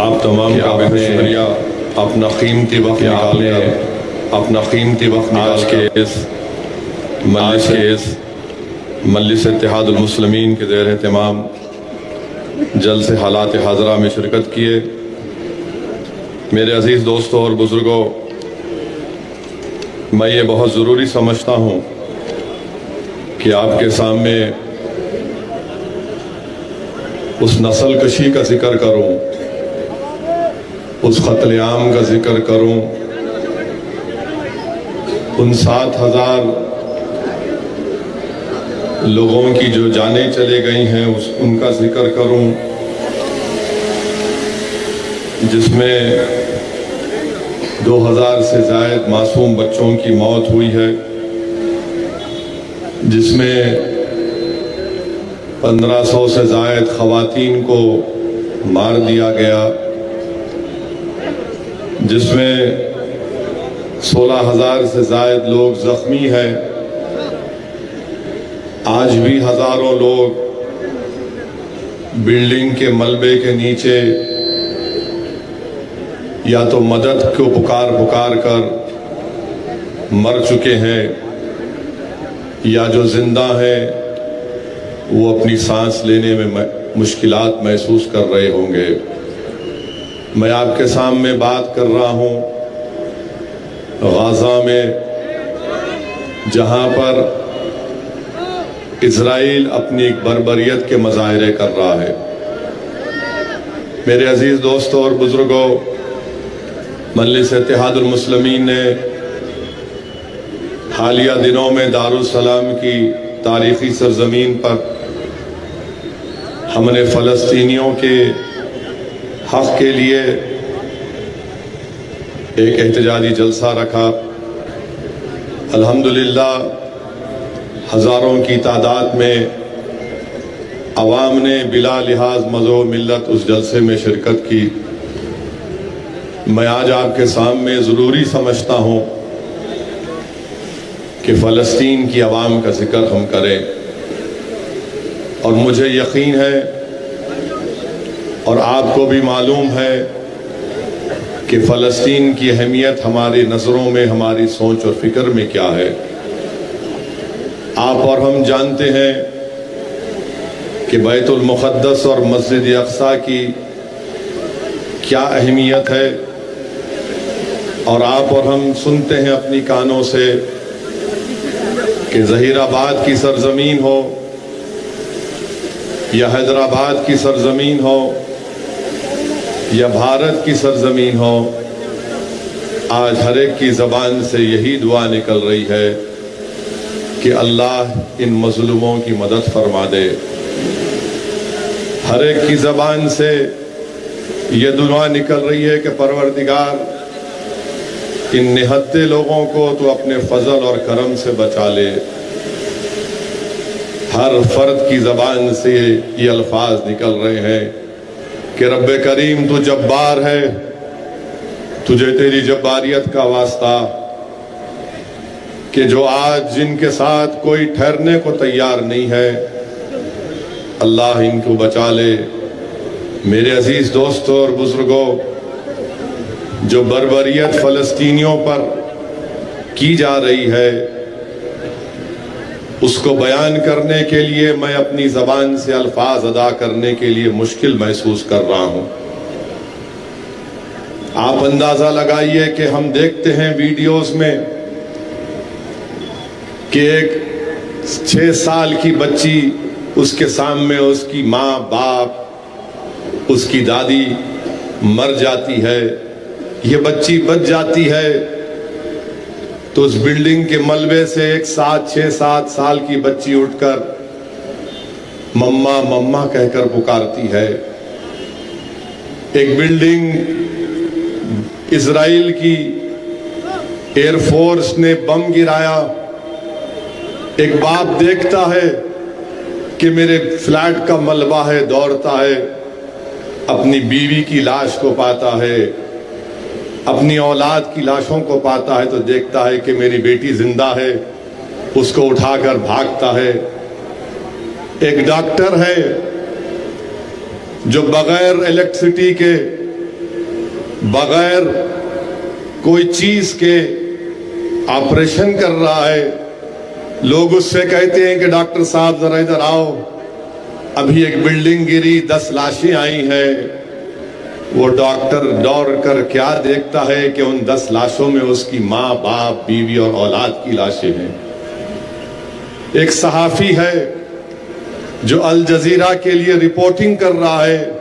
आप तमाम का बहुत शुक्रिया अपना कीमती वक्त निकाल के इस मजलिस इत्तेहादुल मुस्लिमीन के ज़ेर एहतमाम जलसे हालात हाज़रा में शिरकत किए। मेरे अज़ीज़ दोस्तों और बुज़ुर्गों, मैं ये बहुत ज़रूरी समझता हूँ कि आपके सामने उस नस्ल कशी का जिक्र करूँ, उस क़त्ल-ए-आम का जिक्र करूँ, उन 7,000 लोगों की जो जानें चले गई हैं उनका जिक्र करूं, जिसमें 2000 से ज़ायद मासूम बच्चों की मौत हुई है, जिसमें 1500 से ज़ायद ख़वातीन को मार दिया गया, जिसमें 16,000 से ज़ायद लोग ज़ख्मी हैं। आज भी हज़ारों लोग बिल्डिंग के मलबे के नीचे या तो मदद को पुकार पुकार कर मर चुके हैं, या जो जिंदा हैं वो अपनी सांस लेने में मुश्किलात महसूस कर रहे होंगे। मैं आपके सामने बात कर रहा हूँ गाज़ा में, जहाँ पर इज़राइल अपनी एक बर्बरियत के मज़ाहिरे कर रहा है। मेरे अजीज़ दोस्तों और बुज़ुर्गों, मजलिस इत्तेहादुल मुस्लिमीन ने हालिया दिनों में दारुस्सलाम की तारीख़ी सरज़मीन पर हमने फ़लस्तीनियों के हक़ के लिए एक एहतजाजी जलसा रखा। अल्हम्दुलिल्लाह हज़ारों की तादाद में अवाम ने बिला लिहाज मज़हब मिल्लत उस जलसे में शिरकत की। मैं आज आपके सामने ज़रूरी समझता हूँ कि फ़लस्तीन की अवाम का जिक्र हम करें, और मुझे यकीन है और आपको भी मालूम है कि फ़लस्तीन की अहमियत हमारी नज़रों में, हमारी सोच और फ़िक्र में क्या है। आप और हम जानते हैं कि बैतुल मुक़द्दस और मस्जिद अक़सा की क्या अहमियत है, और आप और हम सुनते हैं अपनी कानों से कि ज़हीराबाद की सरज़मीन हो या हैदराबाद की सरज़मीन हो या भारत की सरज़मीन हो, आज हर एक की ज़बान से यही दुआ निकल रही है कि अल्लाह इन मज़लूमों की मदद फरमा दे। हर एक की ज़बान से ये दुआ निकल रही है कि परवरदिगार, इन निहत्ते लोगों को तो अपने फजल और करम से बचा ले। हर फर्द की ज़बान से ये अल्फाज निकल रहे हैं कि रब्बे करीम तू जब्बार है, तुझे तेरी जब्बारियत का वास्ता कि जो आज जिनके साथ कोई ठहरने को तैयार नहीं है, अल्लाह इनको बचा ले। मेरे अजीज दोस्तों और बुजुर्गों, जो बर्बरियत फ़लस्तीनियों पर की जा रही है उसको बयान करने के लिए मैं अपनी ज़बान से अल्फाज अदा करने के लिए मुश्किल महसूस कर रहा हूँ। आप अंदाज़ा लगाइए कि हम देखते हैं वीडियोस में कि एक 6 साल की बच्ची, उसके सामने उसकी माँ बाप, उसकी दादी मर जाती है, ये बच्ची बच जाती है तो उस बिल्डिंग के मलबे से एक 6-7 साल की बच्ची उठकर मम्मा मम्मा कहकर पुकारती है। एक बिल्डिंग इजराइल की एयरफोर्स ने बम गिराया, एक बाप देखता है कि मेरे फ्लैट का मलबा है, दौड़ता है, अपनी बीवी की लाश को पाता है, अपनी औलाद की लाशों को पाता है तो देखता है कि मेरी बेटी जिंदा है, उसको उठाकर भागता है। एक डॉक्टर है जो बगैर इलेक्ट्रिसिटी के बगैर कोई चीज के ऑपरेशन कर रहा है। लोग उससे कहते हैं कि डॉक्टर साहब जरा इधर आओ, अभी एक बिल्डिंग गिरी, 10 लाशें आई हैं। वो डॉक्टर दौड़ कर क्या देखता है कि उन 10 लाशों में उसकी माँ, बाप, बीवी और औलाद की लाशें हैं। एक सहाफी है जो अल जजीरा के लिए रिपोर्टिंग कर रहा है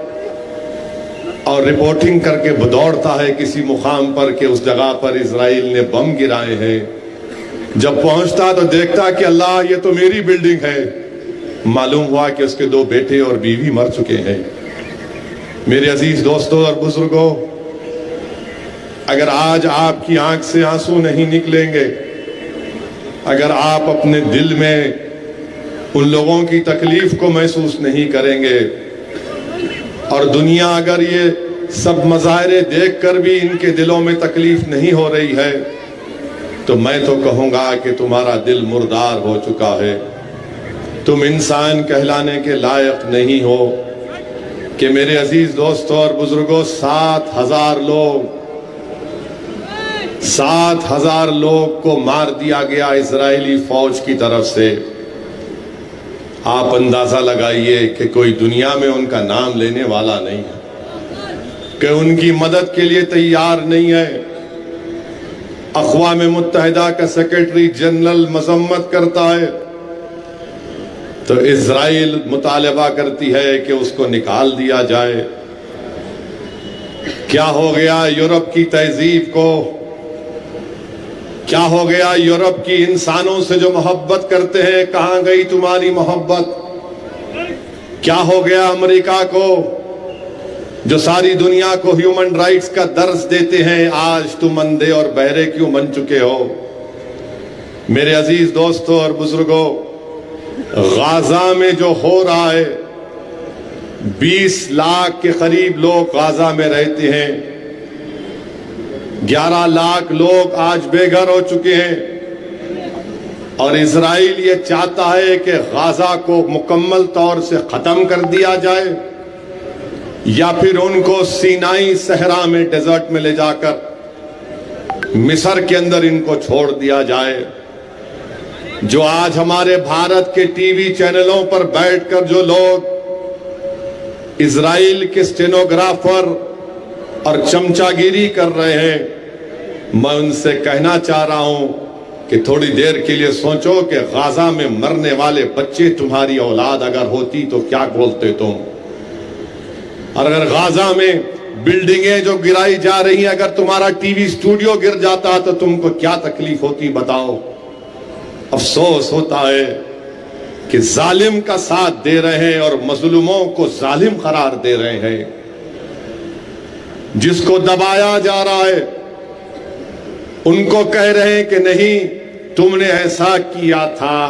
और रिपोर्टिंग करके दौड़ता है किसी मुकाम पर कि उस जगह पर इजराइल ने बम गिराए हैं। जब पहुंचता तो देखता कि अल्लाह, ये तो मेरी बिल्डिंग है। मालूम हुआ कि उसके 2 बेटे और बीवी मर चुके हैं। मेरे अजीज दोस्तों और बुजुर्गों, अगर आज आपकी आंख से आंसू नहीं निकलेंगे, अगर आप अपने दिल में उन लोगों की तकलीफ को महसूस नहीं करेंगे और दुनिया अगर ये सब मज़ाहिरे देखकर भी इनके दिलों में तकलीफ नहीं हो रही है, तो मैं तो कहूँगा कि तुम्हारा दिल मुर्दार हो चुका है। तुम इंसान कहलाने के लायक नहीं हो। कि मेरे अजीज दोस्तों और बुजुर्गों, 7,000 लोग को मार दिया गया इजरायली फौज की तरफ से। आप अंदाजा लगाइए कि कोई दुनिया में उनका नाम लेने वाला नहीं है, कि उनकी मदद के लिए तैयार नहीं है। अक़वाम मुत्तहिदा का सेक्रेटरी जनरल मजम्मत करता है तो इजराइल मुतालबा करती है कि उसको निकाल दिया जाए। क्या हो गया यूरोप की तहजीब को? क्या हो गया यूरोप की इंसानों से जो मोहब्बत करते हैं? कहां गई तुम्हारी मोहब्बत? क्या हो गया अमेरिका को जो सारी दुनिया को ह्यूमन राइट्स का दर्स देते हैं? आज तुम अंधे और बहरे क्यों बन चुके हो? मेरे अजीज दोस्तों और बुजुर्गों, गाजा में जो हो रहा है, 20 लाख के करीब लोग गाजा में रहते हैं। 11 लाख लोग आज बेघर हो चुके हैं और इजराइल ये चाहता है कि गाजा को मुकम्मल तौर से खत्म कर दिया जाए या फिर उनको सीनाई सहरा में, डेजर्ट में ले जाकर मिस्र के अंदर इनको छोड़ दिया जाए। जो आज हमारे भारत के टीवी चैनलों पर बैठकर जो लोग इजराइल के स्टेनोग्राफर और चमचागिरी कर रहे हैं, मैं उनसे कहना चाह रहा हूं कि थोड़ी देर के लिए सोचो कि गाजा में मरने वाले बच्चे तुम्हारी औलाद अगर होती तो क्या बोलते तुम? और अगर गाजा में बिल्डिंगें जो गिराई जा रही हैं, अगर तुम्हारा टीवी स्टूडियो गिर जाता तो तुमको क्या तकलीफ होती बताओ? अफसोस होता है कि जालिम का साथ दे रहे हैं और मजलूमों को जालिम करार दे रहे हैं। जिसको दबाया जा रहा है उनको कह रहे हैं कि नहीं, तुमने ऐसा किया था।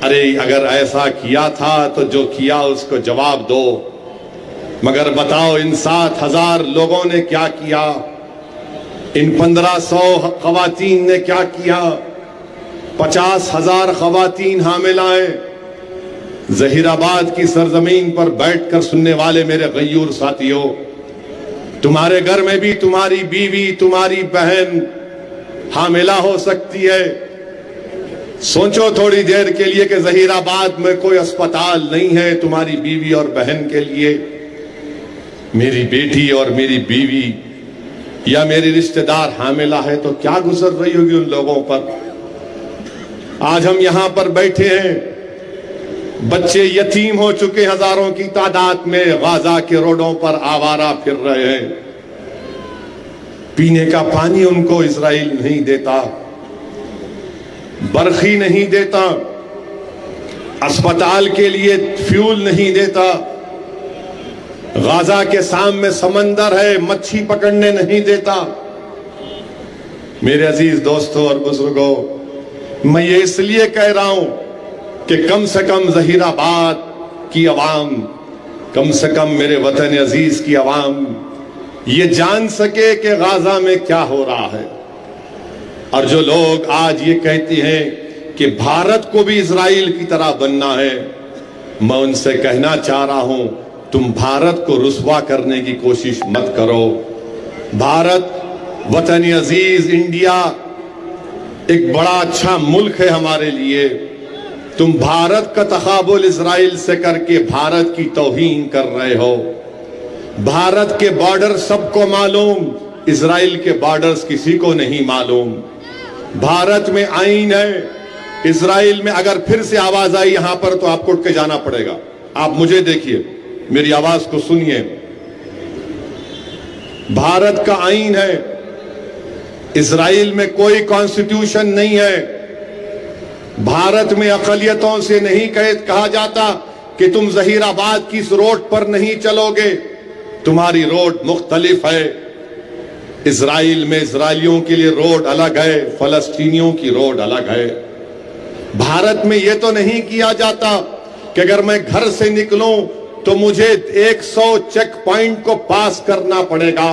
अरे अगर ऐसा किया था तो जो किया उसको जवाब दो। मगर बताओ, इन 7,000 लोगों ने क्या किया? इन 1500 खवातीन ने क्या किया? 50,000 खवातीन हामिलाएं जहीराबाद की सरजमीन पर बैठकर सुनने वाले मेरे गयूर साथियों, तुम्हारे घर में भी तुम्हारी बीवी, तुम्हारी बहन हामिला हो सकती है। सोचो थोड़ी देर के लिए कि जहीराबाद में कोई अस्पताल नहीं है तुम्हारी बीवी और बहन के लिए। मेरी बेटी और मेरी बीवी या मेरी रिश्तेदार हामिला है तो क्या गुजर रही होगी उन लोगों पर? आज हम यहां पर बैठे हैं, बच्चे यतीम हो चुके हजारों की तादाद में गाजा के रोडों पर आवारा फिर रहे हैं। पीने का पानी उनको इजराइल नहीं देता, बरखी नहीं देता, अस्पताल के लिए फ्यूल नहीं देता। गाजा के सामने समंदर है, मच्छी पकड़ने नहीं देता। मेरे अजीज दोस्तों और बुजुर्गों, मैं ये इसलिए कह रहा हूं कि कम से कम जहीराबाद की आवाम, कम से कम मेरे वतन अजीज की आवाम ये जान सके कि गाजा में क्या हो रहा है। और जो लोग आज ये कहते हैं कि भारत को भी इजराइल की तरह बनना है, मैं उनसे कहना चाह रहा हूं, तुम भारत को रुसवा करने की कोशिश मत करो। भारत वतन अजीज इंडिया एक बड़ा अच्छा मुल्क है हमारे लिए। तुम भारत का तकाबुल इजराइल से करके भारत की तौहीन कर रहे हो। भारत के बॉर्डर सबको मालूम, इजराइल के बॉर्डर्स किसी को नहीं मालूम। भारत में आईन है, इजराइल में अगर फिर से आवाज आई यहां पर तो आपको उठ के जाना पड़ेगा। आप मुझे देखिए, मेरी आवाज को सुनिए। भारत का आईन है, इजराइल में कोई कॉन्स्टिट्यूशन नहीं है। भारत में अकलियतों से नहीं कहा जाता कि तुम जहीराबाद की इस रोड पर नहीं चलोगे, तुम्हारी रोड मुख्तलिफ है। इजराइल में इजराइलियों के लिए रोड अलग है, फलस्तीनियों की रोड अलग है। भारत में यह तो नहीं किया जाता कि अगर मैं घर से निकलूं तो मुझे 100 चेक पॉइंट को पास करना पड़ेगा।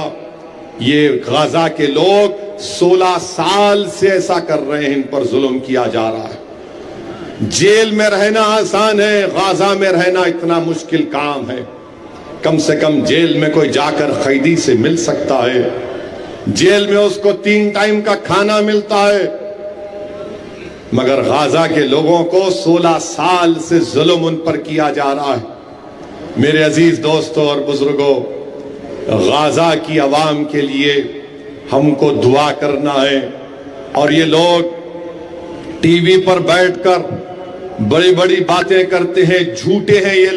ये गाजा के लोग 16 साल से ऐसा कर रहे हैं, इन पर जुल्म किया जा रहा है। जेल में रहना आसान है, गाजा में रहना इतना मुश्किल काम है। कम से कम जेल में कोई जाकर कैदी से मिल सकता है, जेल में उसको 3 टाइम का खाना मिलता है। मगर गाजा के लोगों को 16 साल से जुल्म उन पर किया जा रहा है। मेरे अजीज दोस्तों और बुजुर्गों, गाजा की आवाम के लिए हमको दुआ करना है। और ये लोग टीवी पर बैठकर बड़ी बड़ी बातें करते हैं, झूठे हैं ये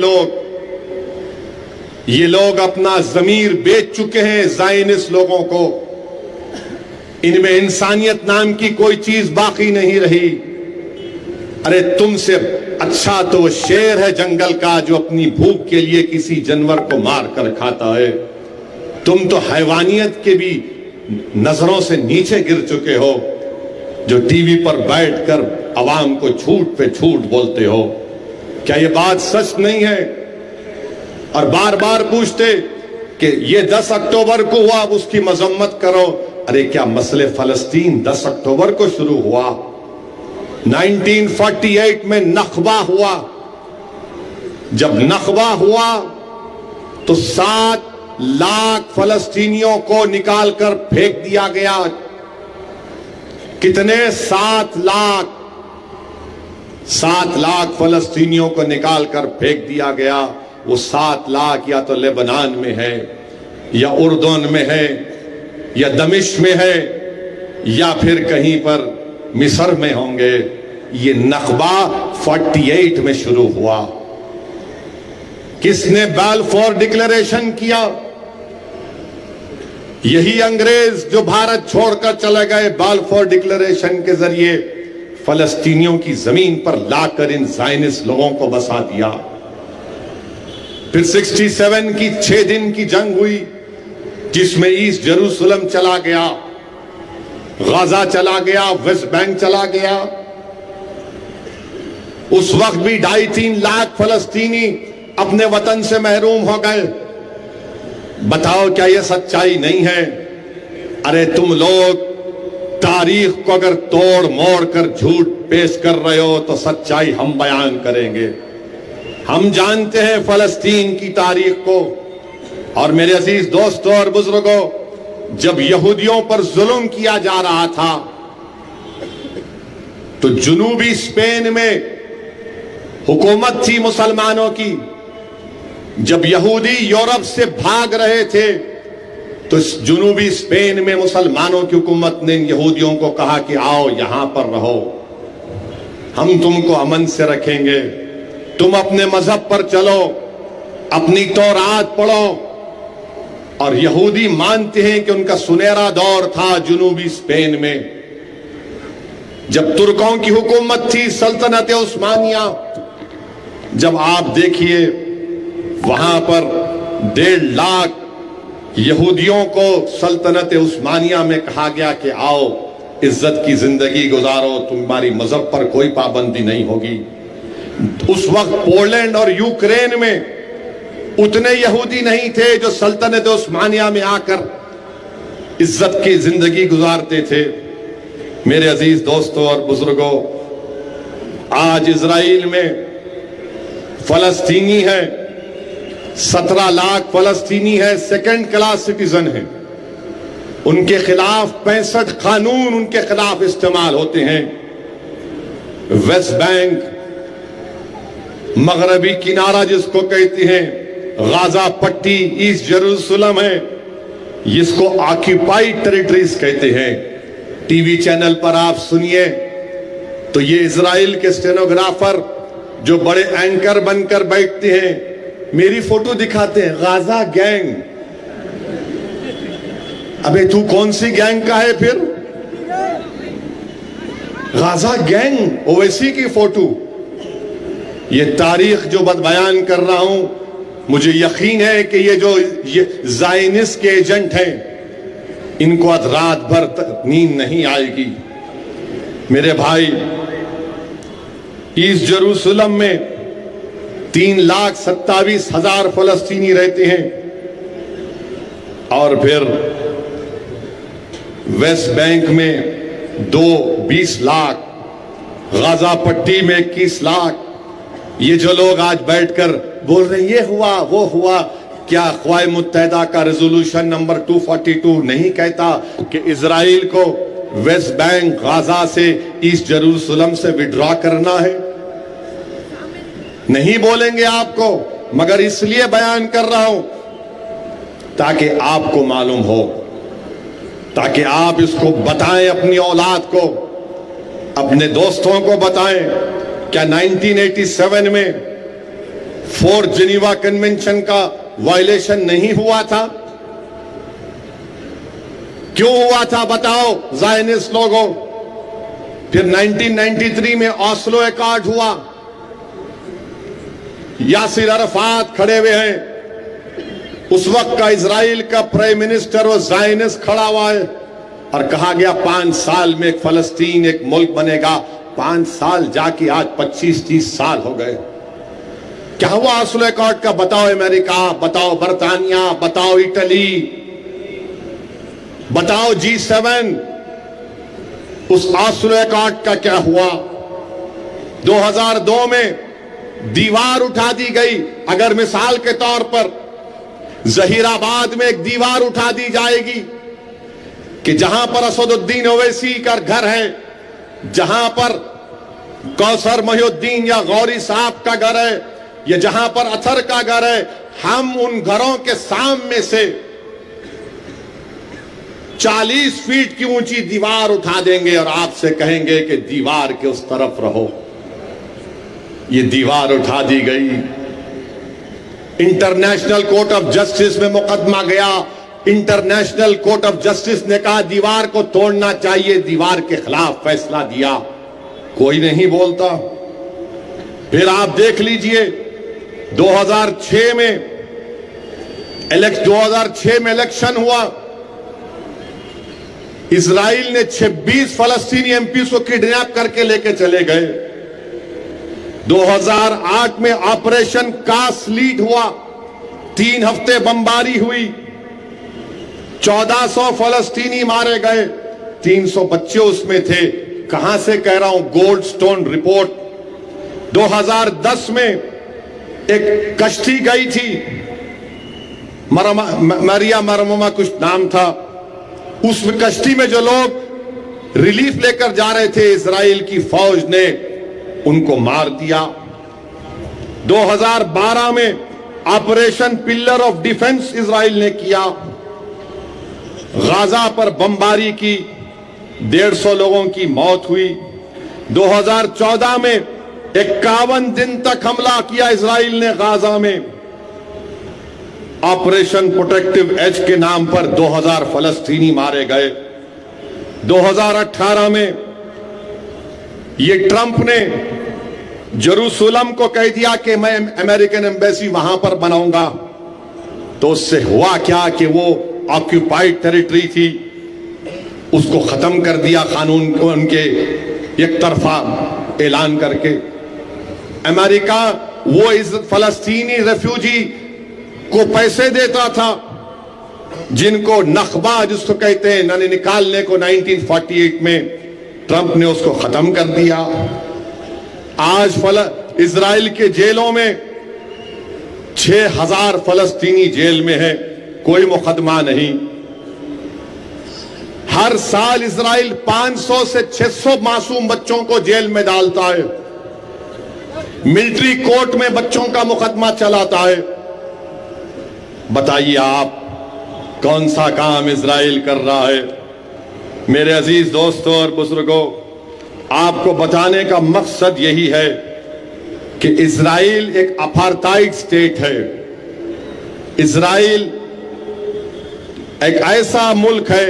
लोग अपना जमीर बेच चुके हैं ज़ायनिस्ट लोगों को। इनमें इंसानियत नाम की कोई चीज बाकी नहीं रही। अरे तुमसे अच्छा तो वो शेर है जंगल का जो अपनी भूख के लिए किसी जानवर को मार कर खाता है। तुम तो हैवानियत के भी नजरों से नीचे गिर चुके हो, जो टीवी पर बैठकर अवाम को झूठ पे झूठ बोलते हो। क्या ये बात सच नहीं है? और बार बार पूछते कि ये 10 अक्टूबर को हुआ, उसकी मजम्मत करो। अरे क्या मसले फलस्तीन 10 अक्टूबर को शुरू हुआ? 1948 में नखबा हुआ। जब नखबा हुआ तो 7 लाख फलस्तीनियों को निकालकर फेंक दिया गया। कितने? 7 लाख। 7 लाख फलस्तीनियों को निकालकर फेंक दिया गया। वो 7 लाख या तो लेबनान में है, या उर्दून में है, या दमिश्क में है, या फिर कहीं पर मिस्र में होंगे। ये नखबा 48 में शुरू हुआ। किसने बाल्फोर डिक्लेरेशन किया? यही अंग्रेज जो भारत छोड़कर चले गए। बाल्फोर डिक्लेरेशन के जरिए फलस्तीनियों की जमीन पर लाकर इन ज़ायनिस्ट लोगों को बसा दिया। फिर 67 की 6 दिन की जंग हुई, जिसमें ईस्ट जेरूसलम चला गया, गाजा चला गया, वेस्ट बैंक चला गया। उस वक्त भी 2.5-3 लाख फलस्तीनी अपने वतन से महरूम हो गए। बताओ क्या यह सच्चाई नहीं है? अरे तुम लोग तारीख को अगर तोड़ मोड़ कर झूठ पेश कर रहे हो तो सच्चाई हम बयान करेंगे। हम जानते हैं फलस्तीन की तारीख को। और मेरे अजीज दोस्तों और बुजुर्गों, जब यहूदियों पर जुल्म किया जा रहा था तो जुनूबी स्पेन में हुकूमत थी मुसलमानों की। जब यहूदी यूरोप से भाग रहे थे तो जुनूबी स्पेन में मुसलमानों की हुकूमत ने यहूदियों को कहा कि आओ यहां पर रहो, हम तुमको अमन से रखेंगे, तुम अपने मजहब पर चलो, अपनी तौरात पढ़ो। और यहूदी मानते हैं कि उनका सुनहरा दौर था जुनूबी स्पेन में, जब तुर्कों की हुकूमत थी, सल्तनत उस्मानिया। जब आप देखिए वहां पर 1.5 लाख यहूदियों को सल्तनत उस्मानिया में कहा गया कि आओ इज्जत की जिंदगी गुजारो, तुम्हारी मजहब पर कोई पाबंदी नहीं होगी। उस वक्त पोलैंड और यूक्रेन में उतने यहूदी नहीं थे जो सल्तनत उस्मानिया में आकर इज्जत की जिंदगी गुजारते थे। मेरे अजीज दोस्तों और बुजुर्गों, आज इजराइल में फलस्तीनी है, 17 लाख फलस्तीनी है, सेकंड क्लास सिटीजन है। उनके खिलाफ 65 कानून उनके खिलाफ इस्तेमाल होते हैं। वेस्ट बैंक, मगरबी किनारा जिसको कहते हैं, गाजा पट्टी, ईस्ट जेरूसलम है, जिसको ऑक्यूपाइड टेरिटरीज कहते हैं। टीवी चैनल पर आप सुनिए तो ये इजराइल के स्टेनोग्राफर जो बड़े एंकर बनकर बैठते हैं, मेरी फोटो दिखाते हैं, गाजा गैंग। अबे तू कौन सी गैंग का है फिर? गाजा गैंग, ओवैसी की फोटो। ये तारीख जो बयान कर रहा हूं, मुझे यकीन है कि ये ज़ायनिस्ट के एजेंट हैं, इनको आज रात भर तक नींद नहीं आएगी। मेरे भाई, ईस्ट जेरूसलम में 3,27,000 फलस्तीनी रहते हैं और फिर वेस्ट बैंक में 20 लाख, गाजा पट्टी में 21 लाख। ये जो लोग आज बैठकर बोल रहे हैं ये हुआ वो हुआ, क्या अक़वाम मुत्तहिदा का रेजोल्यूशन नंबर 242 नहीं कहता कि इजराइल को वेस्ट बैंक, गाजा से, ईस्ट जेरूसलम से विड्रॉ करना है? नहीं बोलेंगे आपको, मगर इसलिए बयान कर रहा हूं ताकि आपको मालूम हो, ताकि आप इसको बताएं अपनी औलाद को, अपने दोस्तों को बताएं। क्या 1987 में 4th जिनीवा कन्वेंशन का वायलेशन नहीं हुआ था? क्यों हुआ था बताओ ज़ायनिस्ट लोगों? फिर 1993 में ऑस्लो एकॉर्ड हुआ, यासिर अरफात खड़े हुए हैं, उस वक्त का इजराइल का प्राइम मिनिस्टर वो ज़ायनिस्ट खड़ा हुआ है और कहा गया 5 साल में एक फलस्तीन, एक मुल्क बनेगा। 5 साल जाके आज 25-30 साल हो गए। क्या हुआ ऑस्लो एकॉर्ड का? बताओ अमेरिका, बताओ बरतानिया, बताओ इटली, बताओ G7, उस ऑस्लो एकॉर्ड का क्या हुआ? 2002 में दीवार उठा दी गई। अगर मिसाल के तौर पर जहीराबाद में एक दीवार उठा दी जाएगी कि जहां पर असदुद्दीन ओवैसी का घर है, जहां पर कौसर मोहिउद्दीन या गौरी साहब का घर है, या जहां पर अथर का घर है, हम उन घरों के सामने से 40 फीट की ऊंची दीवार उठा देंगे और आपसे कहेंगे कि दीवार के उस तरफ रहो। ये दीवार उठा दी गई। इंटरनेशनल कोर्ट ऑफ जस्टिस में मुकदमा गया। इंटरनेशनल कोर्ट ऑफ जस्टिस ने कहा दीवार को तोड़ना चाहिए, दीवार के खिलाफ फैसला दिया। कोई नहीं बोलता। फिर आप देख लीजिए 2006 में इलेक्शन हुआ। इजराइल ने 26 फलस्तीनी एमपी को किडनैप करके लेके चले गए। 2008 में ऑपरेशन कास लीड हुआ, 3 हफ्ते बमबारी हुई, 1400 फलस्तीनी मारे गए, 300 बच्चे उसमें थे। कहां से कह रहा हूं? Goldstone report. 2010 में एक कश्ती गई थी, मरिया मरममा कुछ नाम था। उस कश्ती में जो लोग रिलीफ लेकर जा रहे थे, इजराइल की फौज ने उनको मार दिया। 2012 में operation pillar of defence Israel ने किया, गाजा पर बमबारी की, 150 लोगों की मौत हुई। 2014 में 51 दिन तक हमला किया इजराइल ने गाजा में। ऑपरेशन प्रोटेक्टिव एज के नाम पर 2000 फलस्तीनी मारे गए। 2018 में ये ट्रंप ने जेरूसलम को कह दिया कि मैं अमेरिकन एम्बेसी वहां पर बनाऊंगा। तो उससे हुआ क्या कि वो ऑक्यूपाइड टेरिटरी थी, उसको खत्म कर दिया कानून को, उनके एक तरफा ऐलान करके। अमेरिका वो इस फलस्तीनी रेफ्यूजी को पैसे देता था, जिनको नखबा जिसको कहते हैं निकालने को 1948 में, ट्रंप ने उसको खत्म कर दिया। आज इजराइल के जेलों में 6000 फलस्तीनी जेल में है, कोई मुकदमा नहीं। हर साल इजराइल 500 से 600 मासूम बच्चों को जेल में डालता है, मिलिट्री कोर्ट में बच्चों का मुकदमा चलाता है। बताइए आप कौन सा काम इजराइल कर रहा है? मेरे अजीज दोस्तों और बुजुर्गों, आपको बताने का मकसद यही है कि इजराइल एक अपार्थाइड स्टेट है। इजराइल एक ऐसा मुल्क है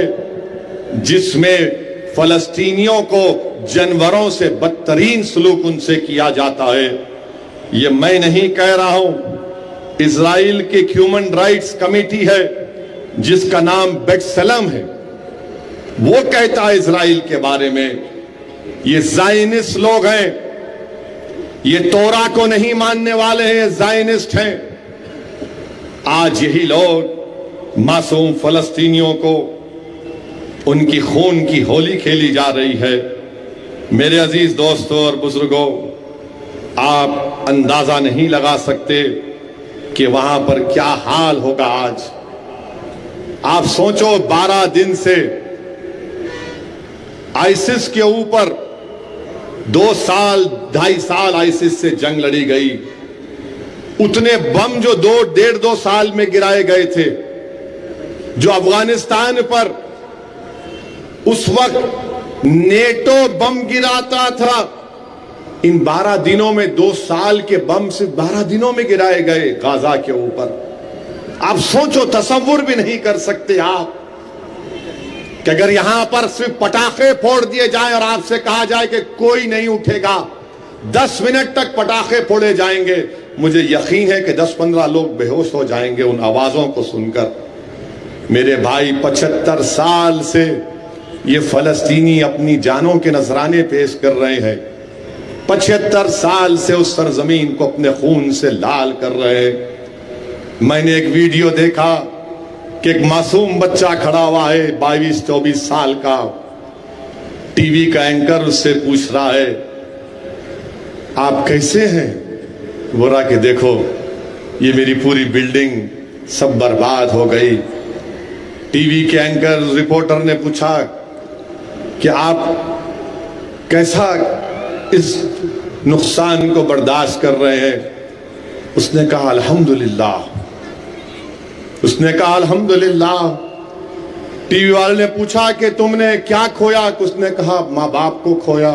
जिसमें फलस्तीनियों को जानवरों से बदतरीन सलूक उनसे किया जाता है। ये मैं नहीं कह रहा हूं, इजराइल की ह्यूमन राइट्स कमेटी है जिसका नाम बेटसलम है, वो कहता है इजराइल के बारे में। ये ज़ायनिस्ट लोग हैं, ये तोरा को नहीं मानने वाले हैं, ये ज़ायनिस्ट हैं। आज यही लोग मासूम फलस्तीनियों को उनकी खून की होली खेली जा रही है। मेरे अजीज दोस्तों और बुजुर्गों, आप अंदाजा नहीं लगा सकते कि वहां पर क्या हाल होगा आज। आप सोचो, 12 दिन से आइसिस के ऊपर 2 साल 2.5 साल आइसिस से जंग लड़ी गई। उतने बम जो 1.5-2 साल में गिराए गए थे, जो अफगानिस्तान पर उस वक्त नेटो बम गिराता था, इन 12 दिनों में 2 साल के बम सिर्फ 12 दिनों में गिराए गए गाजा के ऊपर। आप सोचो, तसव्वुर भी नहीं कर सकते आप कि अगर यहां पर सिर्फ पटाखे फोड़ दिए जाएं और आपसे कहा जाए कि कोई नहीं उठेगा, 10 मिनट तक पटाखे फोड़े जाएंगे, मुझे यकीन है कि 10-15 लोग बेहोश हो जाएंगे उन आवाजों को सुनकर। मेरे भाई, 75 साल से ये फलस्तीनी अपनी जानों के नजराने पेश कर रहे हैं। 75 साल से उस सरजमीन को अपने खून से लाल कर रहे हैं। मैंने एक वीडियो देखा कि एक मासूम बच्चा खड़ा हुआ है, 22-24 साल का। टीवी का एंकर उससे पूछ रहा है, आप कैसे हैं? बोला कि देखो, ये मेरी पूरी बिल्डिंग सब बर्बाद हो गई। टीवी के एंकर रिपोर्टर ने पूछा कि आप कैसा इस नुकसान को बर्दाश्त कर रहे हैं? उसने कहा अल्हम्दुलिल्लाह। उसने कहा अल्हम्दुलिल्लाह। टीवी वाले ने पूछा कि तुमने क्या खोया? उसने कहा माँ बाप को खोया,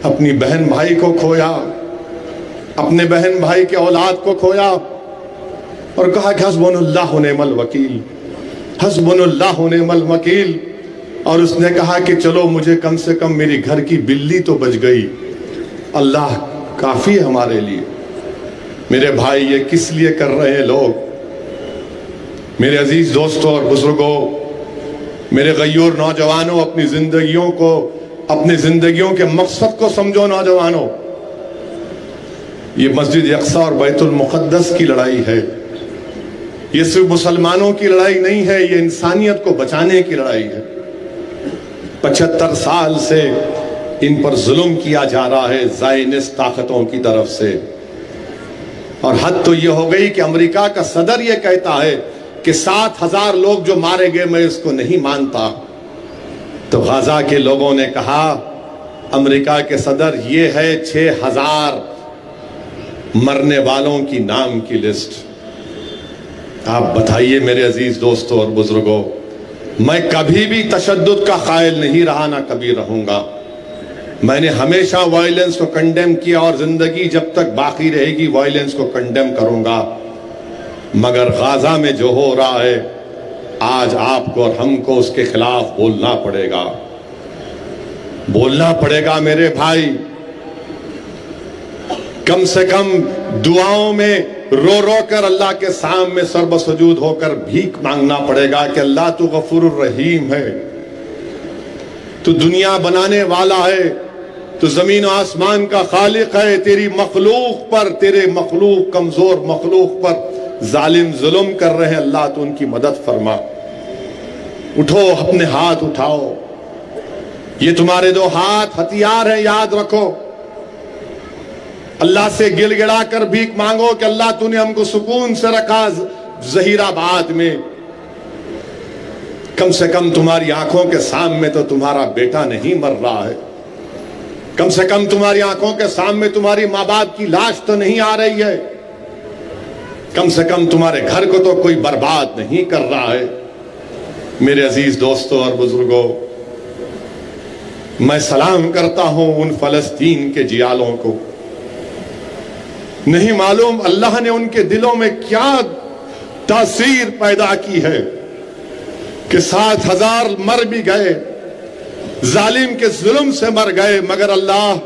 अपनी बहन भाई को खोया, अपने बहन भाई के औलाद को खोया, और कहा कि हस्बुनल्लाहु निअमल वकील, हस्बुनल्लाहु निअमल वकील। और उसने कहा कि चलो, मुझे कम से कम मेरी घर की बिल्ली तो बच गई, अल्लाह काफी है हमारे लिए। मेरे भाई, ये किस लिए कर रहे हैं लोग? मेरे अजीज दोस्तों और बुजुर्गों, मेरे गयूर नौजवानों, अपनी जिंदगियों को, अपनी जिंदगियों के मकसद को समझो नौजवानों। ये मस्जिद अक्सा और बैतुल मुक़द्दस की लड़ाई है। ये सिर्फ मुसलमानों की लड़ाई नहीं है, ये इंसानियत को बचाने की लड़ाई है। 75 साल से इन पर जुल्म किया जा रहा है ज़ायनिस्ट ताकतों की तरफ से। और हद तो ये हो गई कि अमेरिका का सदर ये कहता है कि 7,000 लोग जो मारे गए, मैं इसको नहीं मानता। तो गाजा के लोगों ने कहा, अमेरिका के सदर, ये है 6,000 मरने वालों की नाम की लिस्ट। आप बताइए मेरे अजीज दोस्तों और बुजुर्गों, मैं कभी भी तशद्दुद का कायल नहीं रहा, ना कभी रहूंगा। मैंने हमेशा वायलेंस को कंडेम किया और जिंदगी जब तक बाकी रहेगी वायलेंस को कंडेम करूंगा। मगर गाजा में जो हो रहा है, आज आपको और हमको उसके खिलाफ बोलना पड़ेगा, बोलना पड़ेगा मेरे भाई। कम से कम दुआओं में रो रो कर अल्लाह के सामने सर्वसजूद होकर भीख मांगना पड़ेगा कि अल्लाह तू गफूरुर रहीम है, तू दुनिया बनाने वाला है, तू जमीन और आसमान का खालिक है। तेरी मखलूक पर, तेरे मखलूक, कमजोर मखलूक पर जालिम जुल्म कर रहे हैं, अल्लाह तू उनकी मदद फरमा। उठो, अपने हाथ उठाओ, ये तुम्हारे 2 हाथ हथियार हैं, याद रखो। अल्लाह से गिड़गिड़ा कर भीख मांगो कि अल्लाह तूने हमको सुकून से रखा जहीराबाद में, कम से कम तुम्हारी आंखों के सामने तो तुम्हारा बेटा नहीं मर रहा है, कम से कम तुम्हारी आंखों के सामने तुम्हारी माँ बाप की लाश तो नहीं आ रही है, कम से कम तुम्हारे घर को तो कोई बर्बाद नहीं कर रहा है। मेरे अजीज दोस्तों और बुजुर्गों, मैं सलाम करता हूं उन फलस्तीन के जियालों को। नहीं मालूम अल्लाह ने उनके दिलों में क्या तासीर पैदा की है कि 7,000 मर भी गए, जालिम के जुल्म से मर गए, मगर अल्लाह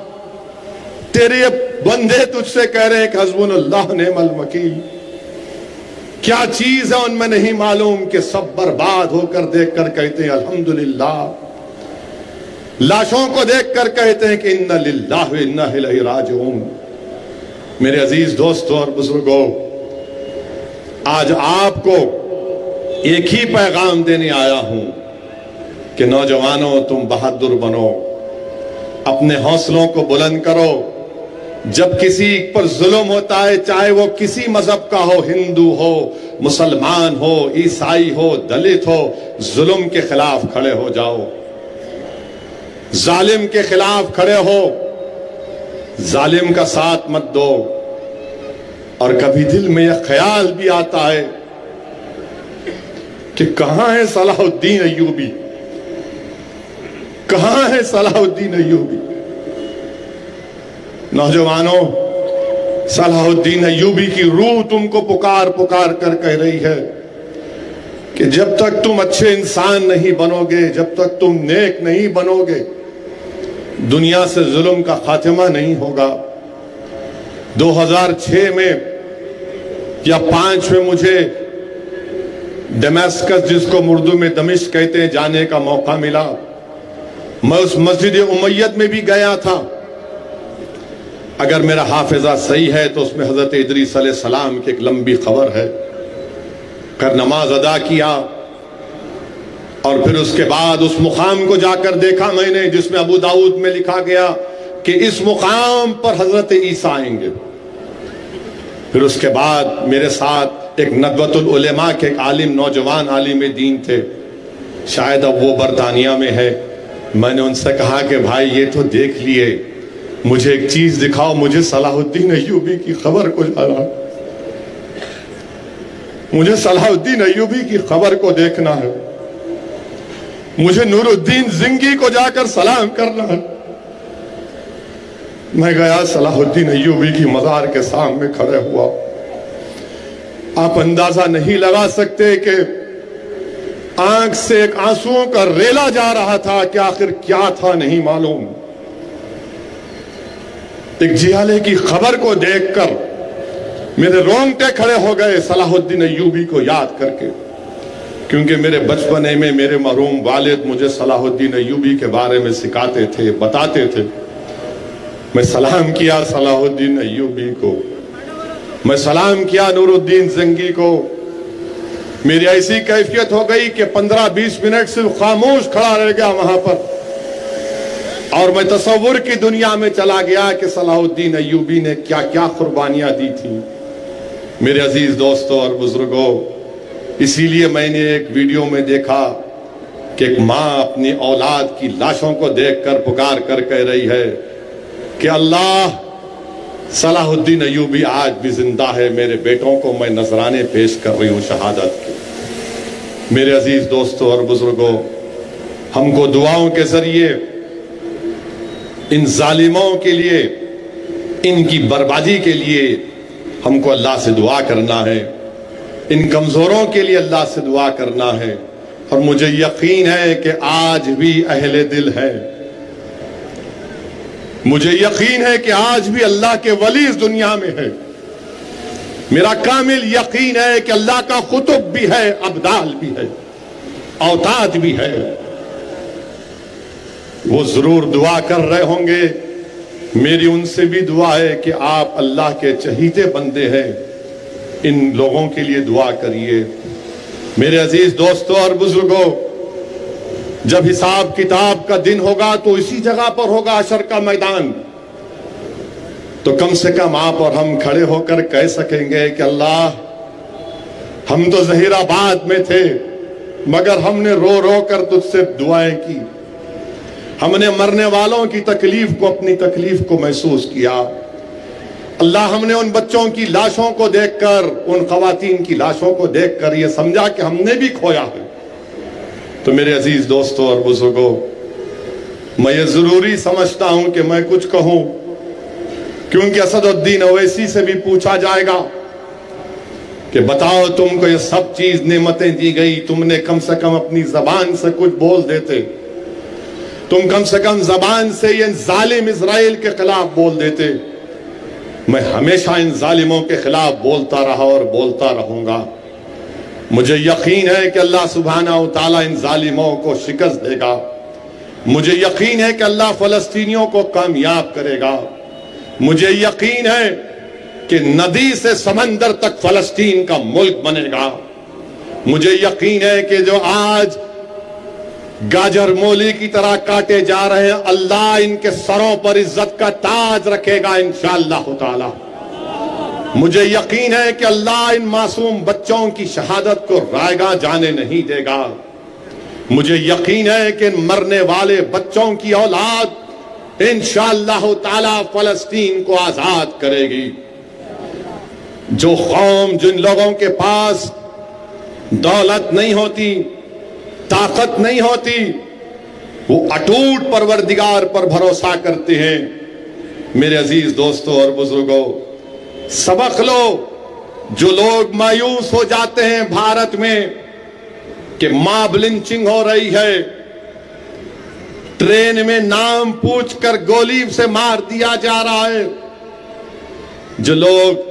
तेरे बंदे तुझसे कह रहे हैं कि हस्बुनल्लाह निअमल वकील। क्या चीज है उनमें नहीं मालूम कि सब बर्बाद होकर देखकर कहते हैं अल्हम्दुलिल्लाह, लाशों को देखकर कहते हैं कि इन्ना लिल्लाहि व इन्ना इलैहि राजिऊन। मेरे अजीज दोस्तों और बुजुर्गों, आज आपको एक ही पैगाम देने आया हूं कि नौजवानों, तुम बहादुर बनो, अपने हौसलों को बुलंद करो। जब किसी पर जुल्म होता है, चाहे वो किसी मजहब का हो, हिंदू हो, मुसलमान हो, ईसाई हो, दलित हो, जुल्म के खिलाफ खड़े हो जाओ, जालिम के खिलाफ खड़े हो, जालिम का साथ मत दो। और कभी दिल में यह ख्याल भी आता है कि कहां है सलाहुद्दीन अय्यूबी, कहां है सलाहुद्दीन अय्यूबी। नौजवानों, सलाहुद्दीन अय्यूबी की रूह तुमको पुकार पुकार कर कह रही है कि जब तक तुम अच्छे इंसान नहीं बनोगे, जब तक तुम नेक नहीं बनोगे, दुनिया से जुल्म का खात्मा नहीं होगा। 2006 में या 5 में मुझे दमिश्क, जिसको उर्दू में दमिश्क कहते हैं, जाने का मौका मिला। मैं उस मस्जिद उमैयद में भी गया था। अगर मेरा हाफिजा सही है तो उसमें हजरत इदरीस अलैहिस्सलाम की एक लंबी खबर है। कर नमाज अदा किया और फिर उसके बाद उस मुकाम को जाकर देखा मैंने जिसमें अबू दाऊद में लिखा गया कि इस मुकाम पर हजरत ईसा आएंगे। फिर उसके बाद मेरे साथ एक नदवतुल उलेमा के एक आलिम, नौजवान आलिम दीन थे, शायद अब वो बरतानिया में है। मैंने उनसे कहा कि भाई ये तो देख लिए, मुझे एक चीज दिखाओ, मुझे सलाहुद्दीन अय्यूबी की खबर को जाना, मुझे सलाहुद्दीन अय्यूबी की खबर को देखना है, मुझे नूरुद्दीन जिंगी को जाकर सलाम करना है। मैं गया, सलाहुद्दीन अय्यूबी की मजार के सामने खड़े हुआ। आप अंदाजा नहीं लगा सकते कि आंख से एक आंसुओं का रेला जा रहा था कि आखिर क्या था नहीं मालूम। एक जियाले की खबर को देखकर मेरे रोंगटे खड़े हो गए सलाहुद्दीन अय्यूबी को याद करके, क्योंकि मेरे बचपने में मेरे मरहूम वालिद मुझे सलाहुद्दीन अय्यूबी के बारे में सिखाते थे, बताते थे। मैं सलाम किया सलाहुद्दीन अय्यूबी को, मैं सलाम किया नूरुद्दीन ज़ंगी को। मेरी ऐसी कैफियत हो गई कि 15-20 मिनट सिर्फ खामोश खड़ा रह गया वहां पर, और मैं तसव्वुर की दुनिया में चला गया कि सलाहुद्दीन अय्यूबी ने क्या क्या कुर्बानियां दी थी। मेरे अजीज दोस्तों और बुजुर्गों, इसीलिए मैंने एक वीडियो में देखा कि एक माँ अपनी औलाद की लाशों को देखकर पुकार कर कह रही है कि अल्लाह, सलाहुद्दीन अय्यूबी आज भी जिंदा है, मेरे बेटों को मैं नजराने पेश कर रही हूँ शहादत के। मेरे अजीज दोस्तों और बुजुर्गों, हमको दुआओं के जरिए इन जालिमों के लिए, इनकी बर्बादी के लिए हमको अल्लाह से दुआ करना है, इन कमजोरों के लिए अल्लाह से दुआ करना है। और मुझे यकीन है कि आज भी अहले दिल है, मुझे यकीन है कि आज भी अल्लाह के वली इस दुनिया में है। मेरा कामिल यकीन है कि अल्लाह का कुतुब भी है, अब्दाल भी है, औताद भी है। वो जरूर दुआ कर रहे होंगे। मेरी उनसे भी दुआ है कि आप अल्लाह के चहीते बंदे हैं, इन लोगों के लिए दुआ करिए। मेरे अजीज दोस्तों और बुजुर्गों, जब हिसाब किताब का दिन होगा तो इसी जगह पर होगा, हशर का मैदान। तो कम से कम आप और हम खड़े होकर कह सकेंगे कि अल्लाह, हम तो जहीराबाद में थे, मगर हमने रो रो कर तुझसे दुआएं की, हमने मरने वालों की तकलीफ को, अपनी तकलीफ को महसूस किया। अल्लाह, हमने उन बच्चों की लाशों को देखकर, उन खवातीन की लाशों को देखकर ये समझा कि हमने भी खोया है। तो मेरे अजीज दोस्तों और बुजुर्गों, मैं ये जरूरी समझता हूं कि मैं कुछ कहूं, क्योंकि असदुद्दीन ओवैसी से भी पूछा जाएगा कि बताओ, तुमको ये सब चीज नेमतें दी गई, तुमने कम से कम अपनी जबान से कुछ बोल देते, तुम कम से कम जबान से ये जालिम इजराइल के खिलाफ बोल देते। मैं हमेशा इन जालिमों के खिलाफ बोलता रहा और बोलता रहूंगा। मुझे यकीन है कि अल्लाह सुब्हानहू तआला इन जालिमों को शिकस्त देगा। मुझे यकीन है कि अल्लाह फलस्तीनियों को कामयाब करेगा। मुझे यकीन है कि नदी से समंदर तक फलस्तीन का मुल्क बनेगा। मुझे यकीन है कि जो आज गाजर मूली की तरह काटे जा रहे हैं, अल्लाह इनके सरों पर इज्जत का ताज रखेगा इंशाअल्लाह ताला। मुझे यकीन है कि अल्लाह इन मासूम बच्चों की शहादत को रायगा जाने नहीं देगा। मुझे यकीन है कि इन मरने वाले बच्चों की औलाद इंशाअल्लाह ताला फलस्तीन को आजाद करेगी। जो कौम, जिन लोगों के पास दौलत नहीं होती, ताकत नहीं होती, वो अटूट परवरदिगार पर भरोसा करते हैं। मेरे अजीज दोस्तों और बुजुर्गों, सबक लो। जो लोग मायूस हो जाते हैं भारत में कि मॉब लिंचिंग हो रही है, ट्रेन में नाम पूछकर गोली से मार दिया जा रहा है, जो लोग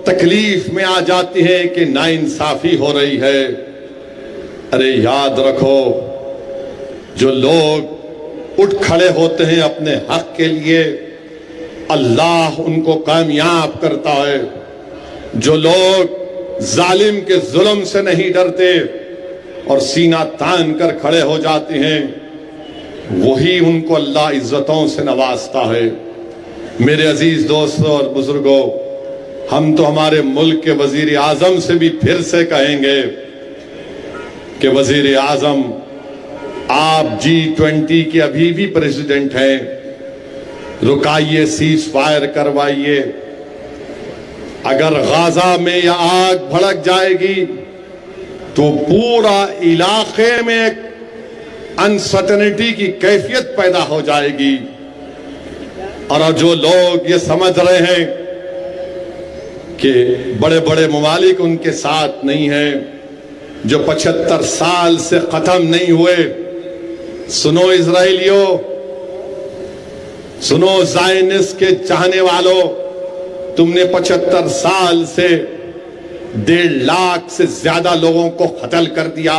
तकलीफ में आ जाती है कि नाइंसाफी हो रही है, अरे याद रखो, जो लोग उठ खड़े होते हैं अपने हक के लिए, अल्लाह उनको कामयाब करता है। जो लोग जालिम के जुल्म से नहीं डरते और सीना तान कर खड़े हो जाते हैं, वही उनको अल्लाह इज्जतों से नवाजता है। मेरे अजीज दोस्तों और बुजुर्गों, हम तो हमारे मुल्क के वजीर आजम से भी फिर से कहेंगे कि वजीर आजम, आप G20 के अभी भी प्रेसिडेंट हैं, रुकाइए, सीज फायर करवाइए। अगर गाजा में यह आग भड़क जाएगी तो पूरा इलाके में अनसर्टेनिटी की कैफियत पैदा हो जाएगी। और जो लोग ये समझ रहे हैं कि बड़े बड़े ममालिक उनके साथ नहीं हैं, जो 75 साल से खत्म नहीं हुए, सुनो इजराइलियों, सुनो ज़ायनिस्ट के चाहने वालों, तुमने 75 साल से 1.5 लाख से ज्यादा लोगों को कत्ल कर दिया,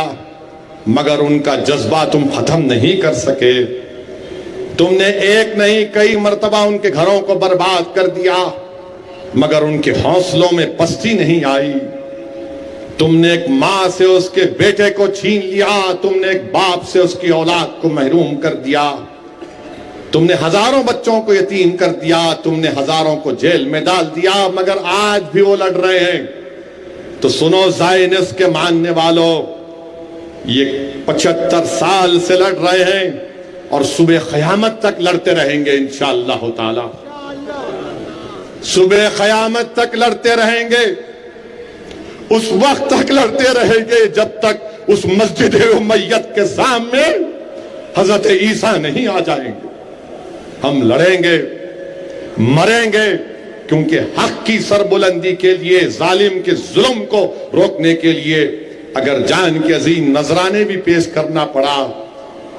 मगर उनका जज्बा तुम खत्म नहीं कर सके। तुमने एक नहीं कई मर्तबा उनके घरों को बर्बाद कर दिया, मगर उनके हौसलों में पस्ती नहीं आई। तुमने एक मां से उसके बेटे को छीन लिया, तुमने एक बाप से उसकी औलाद को महरूम कर दिया, तुमने हजारों बच्चों को यतीम कर दिया, तुमने हजारों को जेल में डाल दिया, मगर आज भी वो लड़ रहे हैं। तो सुनो ज़ायनिस्ट के मानने वालों, ये 75 साल से लड़ रहे हैं और सुबह क़यामत तक लड़ते रहेंगे इंशाअल्लाह ताला। सुबह क़यामत तक लड़ते रहेंगे, उस वक्त तक लड़ते रहेंगे जब तक उस मस्जिद उमैयत के सामने हजरत ईसा नहीं आ जाएंगे। हम लड़ेंगे, मरेंगे, क्योंकि हक की सरबुलंदी के लिए, जालिम के जुल्म को रोकने के लिए अगर जान के अजीम नजराने भी पेश करना पड़ा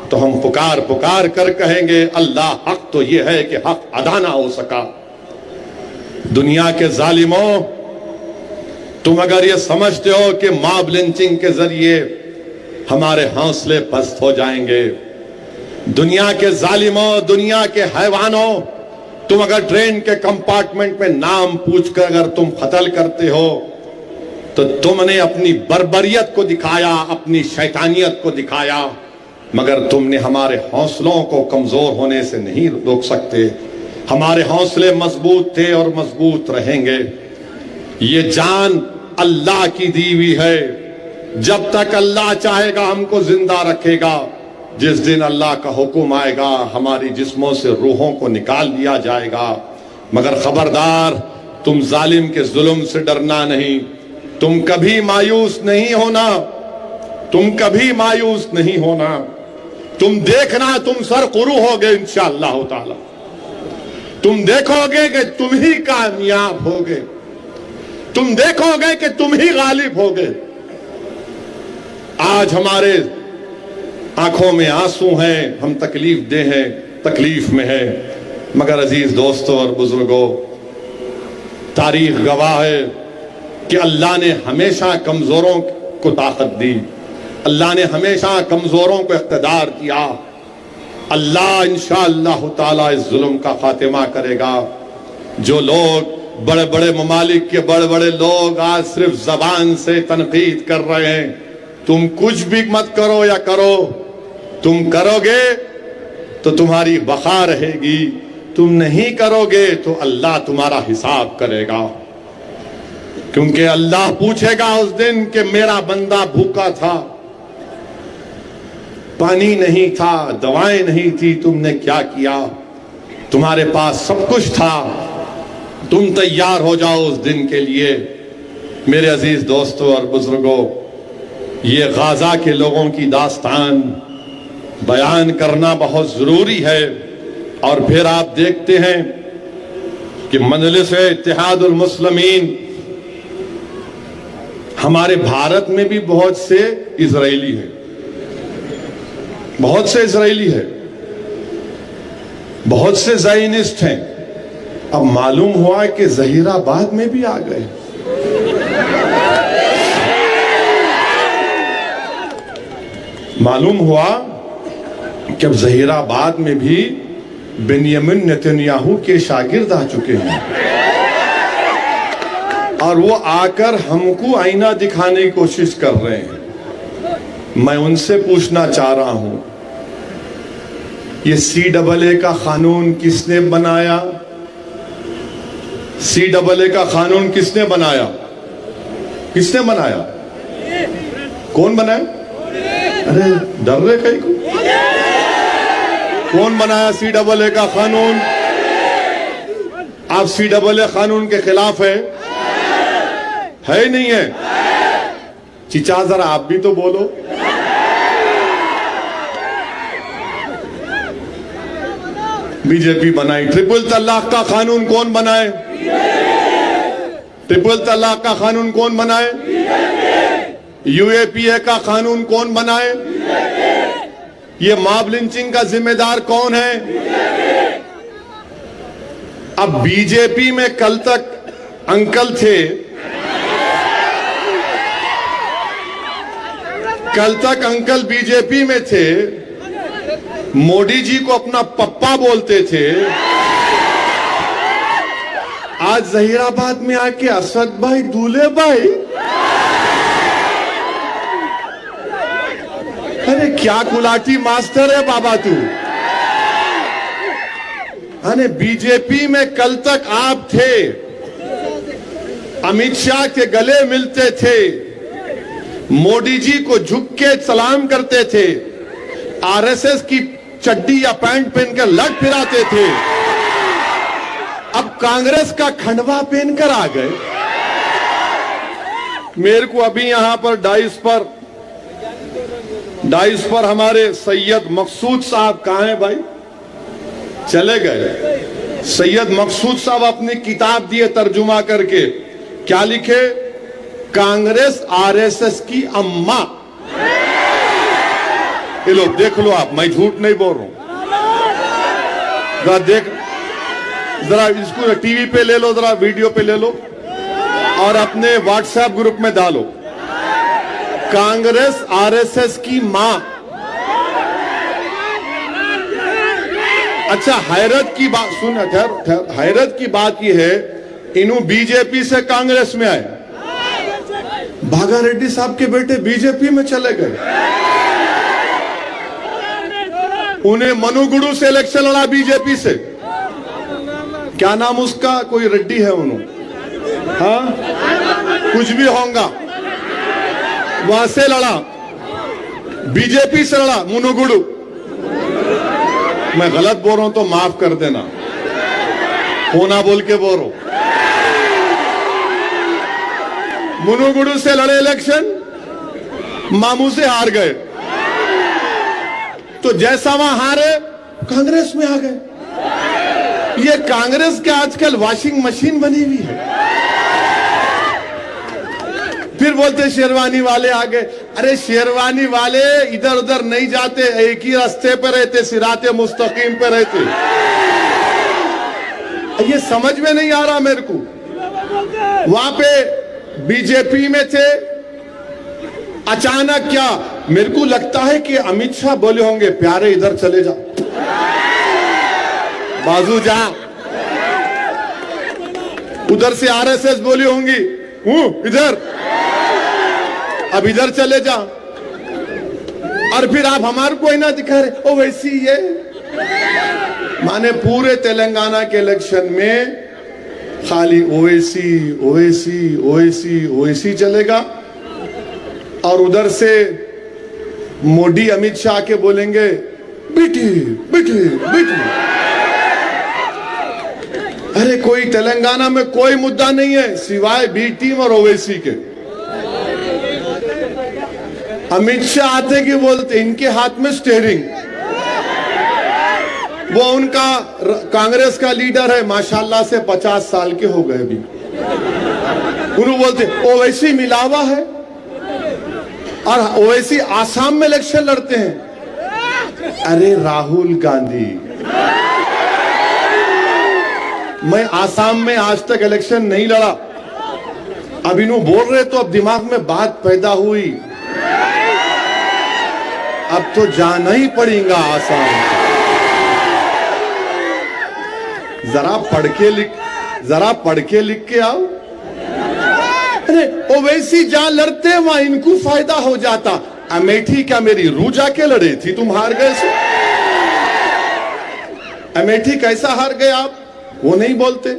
तो हम पुकार पुकार कर कहेंगे, अल्लाह, हक तो यह है कि हक अदा ना हो सका। दुनिया के जालिमों, तुम अगर ये समझते हो कि मॉब लिंचिंग के जरिए हमारे हौसले पस्त हो जाएंगे, दुनिया के जालिमों, दुनिया के हैवानों, तुम अगर ट्रेन के कंपार्टमेंट में नाम पूछकर अगर तुम कत्ल करते हो तो तुमने अपनी बर्बरियत को दिखाया, अपनी शैतानियत को दिखाया, मगर तुमने हमारे हौसलों को कमजोर होने से नहीं रोक सकते। हमारे हौसले मजबूत थे और मजबूत रहेंगे। ये जान अल्लाह की दी हुई है, जब तक अल्लाह चाहेगा हमको जिंदा रखेगा। जिस दिन अल्लाह का हुक्म आएगा हमारी जिस्मों से रूहों को निकाल लिया जाएगा। मगर खबरदार, तुम जालिम के जुल्म से डरना नहीं, तुम कभी मायूस नहीं होना, तुम कभी मायूस नहीं होना। तुम देखना तुम सरकुरू होगे इंशाअल्लाह ताला। तुम देखोगे कि तुम ही कामयाब होगे, तुम देखोगे कि तुम ही गालिब होगे। आज हमारे आंखों में आंसू हैं, हम तकलीफ दे हैं, तकलीफ में हैं, मगर अजीज दोस्तों और बुजुर्गों, तारीख गवाह है कि अल्लाह ने हमेशा कमजोरों को ताकत दी, अल्लाह ने हमेशा कमजोरों को इख्तिदार दिया। अल्लाह इंशाअल्लाह ताला इस जुल्म का खात्मा करेगा। जो लोग बड़े बड़े ममालिक के बड़े बड़े लोग आज सिर्फ जबान से तनकीद कर रहे हैं, तुम कुछ भी मत करो या करो, तुम करोगे तो तुम्हारी बका रहेगी, तुम नहीं करोगे तो अल्लाह तुम्हारा हिसाब करेगा। क्योंकि अल्लाह पूछेगा उस दिन कि मेरा बंदा भूखा था, पानी नहीं था, दवाएं नहीं थी, तुमने क्या किया? तुम्हारे पास सब कुछ था, तुम तैयार हो जाओ उस दिन के लिए। मेरे अजीज दोस्तों और बुजुर्गों, ये गाजा के लोगों की दास्तान बयान करना बहुत जरूरी है। और फिर आप देखते हैं कि मजलिस इत्तेहादुल मुस्लिमीन, हमारे भारत में भी बहुत से इजरायली हैं, बहुत से इजरायली है, बहुत से ज़ायनिस्ट हैं। अब मालूम हुआ कि जहीराबाद में भी आ गए। मालूम हुआ कि अब जहीराबाद में भी बेनियामिन नेतन्याहू के शागिर्द आ चुके हैं और वो आकर हमको आईना दिखाने की कोशिश कर रहे हैं। मैं उनसे पूछना चाह रहा हूं, ये CAA का कानून किसने बनाया? CAA का कानून किसने बनाया? किसने बनाया? कौन बनाया? अरे डर रहे कहीं को? कौन बनाया CAA का कानून? आप CAA कानून के खिलाफ है ही नहीं है? चिचा जरा आप भी तो बोलो। बीजेपी बनाई। ट्रिपल तलाक का कानून कौन बनाए? ट्रिपल तलाक का कानून कौन बनाए? UAPA का कानून कौन बनाए? ये मॉब लिंचिंग का जिम्मेदार कौन है? अब बीजेपी में कल तक अंकल थे, कल तक अंकल बीजेपी में थे, मोदी जी को अपना पप्पा बोलते थे, आज जहीराबाद में आके असद भाई, दूल्हे भाई, अरे क्या गुलाटी मास्टर है बाबा तू। अरे बीजेपी में कल तक आप थे, अमित शाह के गले मिलते थे, मोदी जी को झुक के सलाम करते थे, RSS की चड्डी या पैंट पहनकर लट फिराते थे, अब कांग्रेस का खंडवा पहनकर आ गए। मेरे को अभी यहां पर डाइस पर हमारे सैयद मकसूद साहब कहां हैं भाई? चले गए। सैयद मकसूद साहब अपनी किताब दिए तर्जुमा करके, क्या लिखे? कांग्रेस RSS की अम्मा। ये लो देख लो आप, मैं झूठ नहीं बोल रहा हूं। जरा इसको टीवी पे ले लो, जरा वीडियो पे ले लो और अपने व्हाट्सएप ग्रुप में डालो, कांग्रेस RSS की मां। अच्छा हैरत की बात सुन, हैरत की बात यह है, इन्हों बीजेपी से कांग्रेस में आए, भागा रेड्डी साहब के बेटे बीजेपी में चले गए, उन्हें मनुगुरु से इलेक्शन लड़ा बीजेपी से। क्या नाम उसका? कोई रेड्डी है उन्होंने, हाँ कुछ भी होगा। वहां से लड़ा, बीजेपी से लड़ा मुनुगुडु। मैं गलत बोल रहा हूं तो माफ कर देना, होना बोल के बोल रहा हूं। मुनुगुडु से लड़े इलेक्शन, मामू से हार गए। तो जैसा वहां हारे कांग्रेस में आ गए। ये कांग्रेस के आजकल वॉशिंग मशीन बनी हुई है। फिर बोलते शेरवानी वाले आ गए। अरे शेरवानी वाले इधर उधर नहीं जाते, एक ही रास्ते पे रहते, सिराते मुस्तकीम पे रहते। ये समझ में नहीं आ रहा मेरे को। वहां पे बीजेपी में थे, अचानक क्या, मेरे को लगता है कि अमित शाह बोले होंगे प्यारे इधर चले जा, बाजू जा। उधर से आरएसएस बोली होंगी इधर, अब इधर चले जा। और फिर आप हमारे को ही ना दिखा रहे, ओ वैसी ये माने पूरे तेलंगाना के इलेक्शन में खाली ओवैसी ओवैसी ओवैसी ओवैसी चलेगा। और उधर से मोदी अमित शाह के बोलेंगे बेटी बेटी बेटी। अरे कोई तेलंगाना में कोई मुद्दा नहीं है सिवाय बी टीम और ओवैसी के। अमित शाह आते कि बोलते इनके हाथ में स्टीयरिंग, वो उनका कांग्रेस का लीडर है, माशाल्लाह से 50 साल के हो गए अभी। उन्होंने बोलते ओवैसी मिलावा है, और ओवैसी आसाम में इलेक्शन लड़ते हैं। अरे राहुल गांधी, मैं आसाम में आज तक इलेक्शन नहीं लड़ा, अब इन्हों बोल रहे तो अब दिमाग में बात पैदा हुई, अब तो जाना ही पड़ेगा आसाम। जरा पढ़ के लिख के आओ। अरे ओवैसी जहां लड़ते वहां इनको फायदा हो जाता। अमेठी क्या मेरी रू जाके लड़े थी, तुम हार गए सो। अमेठी कैसा हार गए आप, वो नहीं बोलते।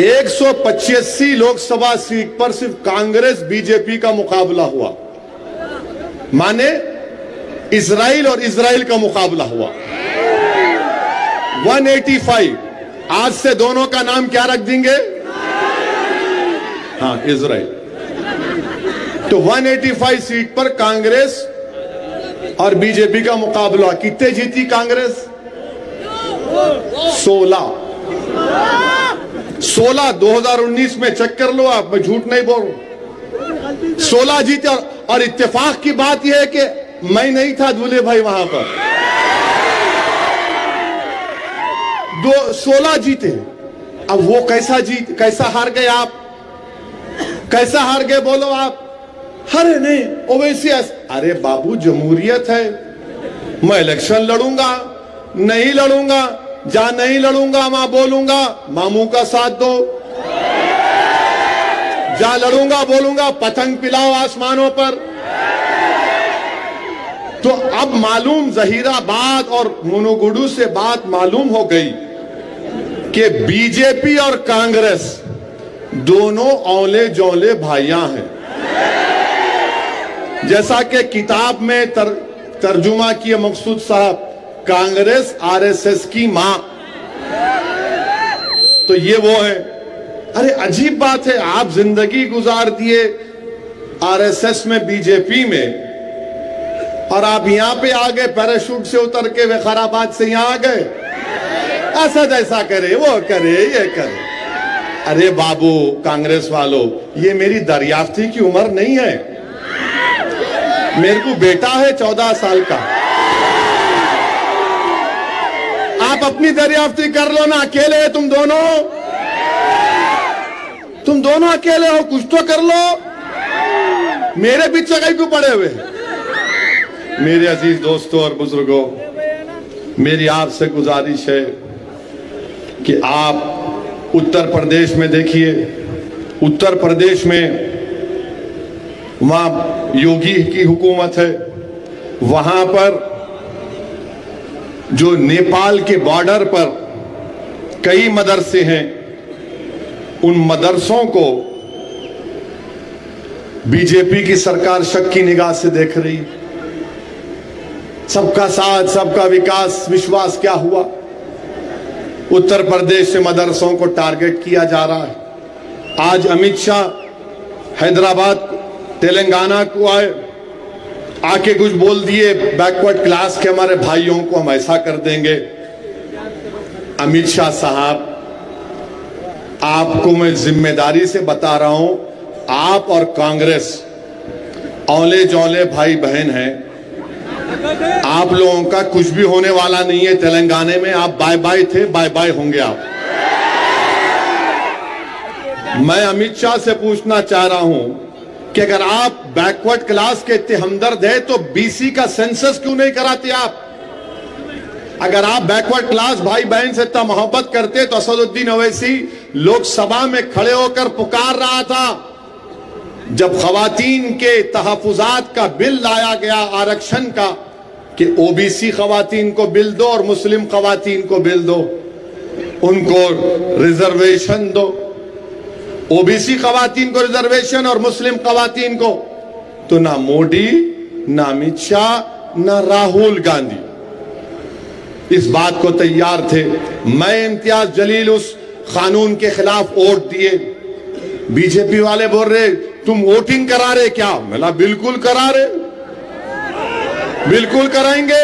185 लोकसभा सीट पर सिर्फ कांग्रेस बीजेपी का मुकाबला हुआ, माने इजराइल और इजराइल का मुकाबला हुआ। 185, आज से दोनों का नाम क्या रख देंगे, हाँ इजराइल। तो 185 सीट पर कांग्रेस और बीजेपी का मुकाबला। कितने जीती कांग्रेस, 16। 2019 में चेक कर लो आप, मैं झूठ नहीं बोल रहा। 16 जीते। और इत्तेफाक की बात यह है कि मैं नहीं था दूल्हे भाई वहां पर। 16 जीते। अब वो कैसा हार गए आप, कैसा हार गए बोलो आप। अरे नहीं ओवैसी, अरे बाबू जमहूरियत है, मैं इलेक्शन लड़ूंगा नहीं लड़ूंगा, जहां नहीं लड़ूंगा वहां बोलूंगा मामू का साथ दो, जहां लड़ूंगा बोलूंगा पतंग पिलाओ आसमानों पर। तो अब मालूम जहीराबाद और मुनुगुडु से बात मालूम हो गई कि बीजेपी और कांग्रेस दोनों औले जौले भाइयां हैं। जैसा कि किताब में तर्जुमा किए मकसूद साहब, कांग्रेस आरएसएस की मां, तो ये वो है। अरे अजीब बात है, आप जिंदगी गुजार दिए आरएसएस में बीजेपी में, और आप यहां पे आ गए पैराशूट से उतर के विकाराबाद से यहां आ गए, असद ऐसा करे वो करे ये करे। अरे बाबू कांग्रेस वालों, ये मेरी दरियाफ्ती की उम्र नहीं है, मेरे को बेटा है 14 साल का। आप अपनी दरियाफ्ती कर लो ना, अकेले है तुम दोनों अकेले हो, कुछ तो कर लो, मेरे पीछे कहीं क्यों पड़े हुए। मेरे अजीज दोस्तों और बुजुर्गों, मेरी आपसे गुजारिश है कि आप उत्तर प्रदेश में देखिए, उत्तर प्रदेश में वहां योगी की हुकूमत है, वहां पर जो नेपाल के बॉर्डर पर कई मदरसे हैं, उन मदरसों को बीजेपी की सरकार शक की निगाह से देख रही। सबका साथ, सबका विकास, विश्वास क्या हुआ? उत्तर प्रदेश से मदरसों को टारगेट किया जा रहा है। आज अमित शाह हैदराबाद, तेलंगाना को आए, आके कुछ बोल दिए बैकवर्ड क्लास के हमारे भाइयों को हम ऐसा कर देंगे। अमित शाह साहब, आपको मैं जिम्मेदारी से बता रहा हूं, आप और कांग्रेस औले जौले भाई बहन हैं। आप लोगों का कुछ भी होने वाला नहीं है तेलंगाना में। आप बाय बाय थे, बाय बाय होंगे आप। मैं अमित शाह से पूछना चाह रहा हूं कि अगर आप बैकवर्ड क्लास के इतने हमदर्द है तो बीसी का सेंसस क्यों नहीं कराते आप? अगर आप बैकवर्ड क्लास भाई बहन से इतना मोहब्बत करते तो असदुद्दीन ओवैसी लोकसभा में खड़े होकर पुकार रहा था जब खवातीन के तहफुजात का बिल लाया गया, आरक्षण का, कि ओबीसी खवातीन को बिल दो और मुस्लिम खवातीन को बिल दो, उनको रिजर्वेशन दो। ओबीसी खवातीन को रिजर्वेशन और मुस्लिम खवातीन को। तो ना मोदी, ना अमित शाह, ना राहुल गांधी इस बात को तैयार थे। मैं इम्तियाज जलील उस कानून के खिलाफ वोट दिए। बीजेपी वाले बोल रहे तुम वोटिंग करा रहे क्या? मैंने बिल्कुल करा रहे, बिल्कुल कराएंगे।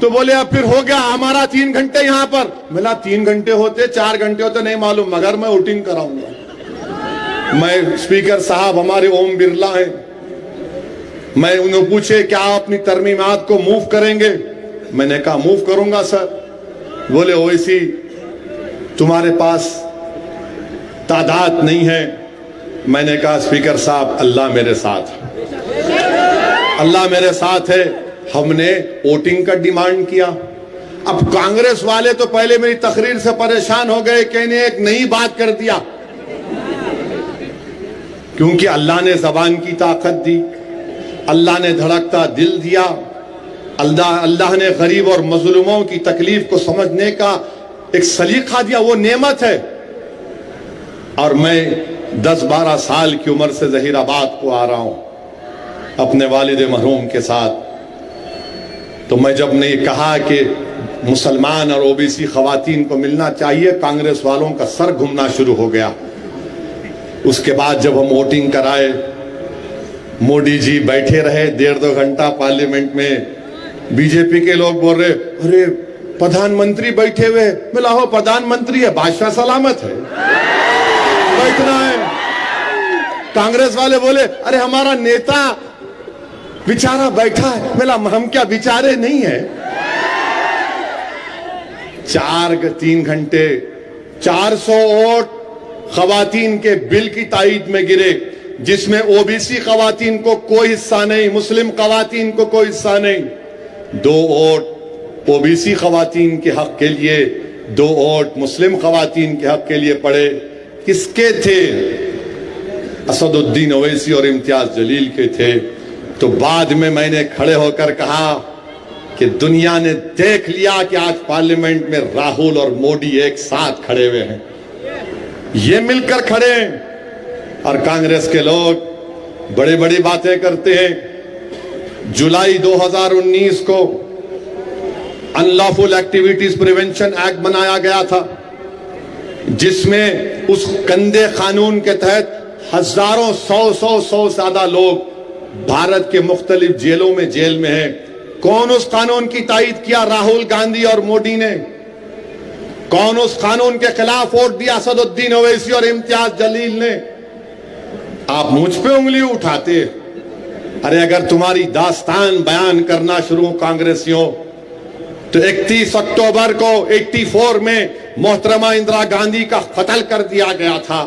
तो बोले अब फिर हो गया हमारा 3 घंटे यहां पर। मिला 3 घंटे होते, 4 घंटे होते नहीं मालूम, मगर मैं वोटिंग कराऊंगा। मैं स्पीकर साहब हमारे ओम बिरला हैं, मैं उन्हें पूछे क्या आप अपनी तरमीमात को मूव करेंगे? मैंने कहा मूव करूंगा सर। बोले ओवैसी तुम्हारे पास तादाद नहीं है। मैंने कहा स्पीकर साहब अल्लाह मेरे साथ है, अल्लाह मेरे साथ है। हमने वोटिंग का डिमांड किया। अब कांग्रेस वाले तो पहले मेरी तकरीर से परेशान हो गए, कहने एक नई बात कर दिया, क्योंकि अल्लाह ने जबान की ताकत दी, अल्लाह ने धड़कता दिल दिया, अल्लाह ने गरीब और मजलूमों की तकलीफ को समझने का एक सलीका दिया, वो नेमत है। और मैं 10-12 साल की उम्र से जहीराबाद को आ रहा हूं अपने वालिद मरहूम के साथ। तो मैं जब ने कहा कि मुसलमान और ओबीसी खवातीन को मिलना चाहिए, कांग्रेस वालों का सर घूमना शुरू हो गया। उसके बाद जब हम वोटिंग कराए, मोदी जी बैठे रहे 1.5-2 घंटा पार्लियामेंट में। बीजेपी के लोग बोल रहे अरे प्रधानमंत्री बैठे हुए। मिला हो प्रधानमंत्री है, बादशाह सलामत है, बैठना है। कांग्रेस वाले बोले अरे हमारा नेता बेचारा बैठा है। मिला हम क्या बेचारे नहीं है? 3 घंटे 400 वोट खवातीन के बिल की ताईद में गिरे, जिसमें ओबीसी खवातीन को कोई हिस्सा नहीं, मुस्लिम खवातीन को कोई हिस्सा नहीं। 2 वोट ओबीसी खवातीन के हक के लिए, 2 वोट मुस्लिम खवातीन के हक के लिए पड़े। किसके थे? असदुद्दीन ओवैसी और इम्तियाज जलील के थे। तो बाद में मैंने खड़े होकर कहा कि दुनिया ने देख लिया कि आज पार्लियामेंट में राहुल और मोदी एक साथ खड़े हुए हैं, ये मिलकर खड़े हैं। और कांग्रेस के लोग बड़ी बड़ी बातें करते हैं। जुलाई 2019 को अनलॉफुल एक्टिविटीज प्रिवेंशन एक्ट बनाया गया था, जिसमें उस गंदे कानून के तहत हजारों 100 ज्यादा लोग भारत के मुख्तलिफ जेलों में जेल में हैं। कौन उस कानून की तायीद किया? राहुल गांधी और मोदी ने। कौन उस कानून के खिलाफ वोट दिया? असदुद्दीन ओवैसी और इम्तियाज जलील ने। आप मुझ पे उंगली उठाते। अरे अगर तुम्हारी दास्तान बयान करना शुरू कांग्रेसियों, तो 31 अक्टूबर को 84 में मोहतरमा इंदिरा गांधी का कत्ल कर दिया गया था।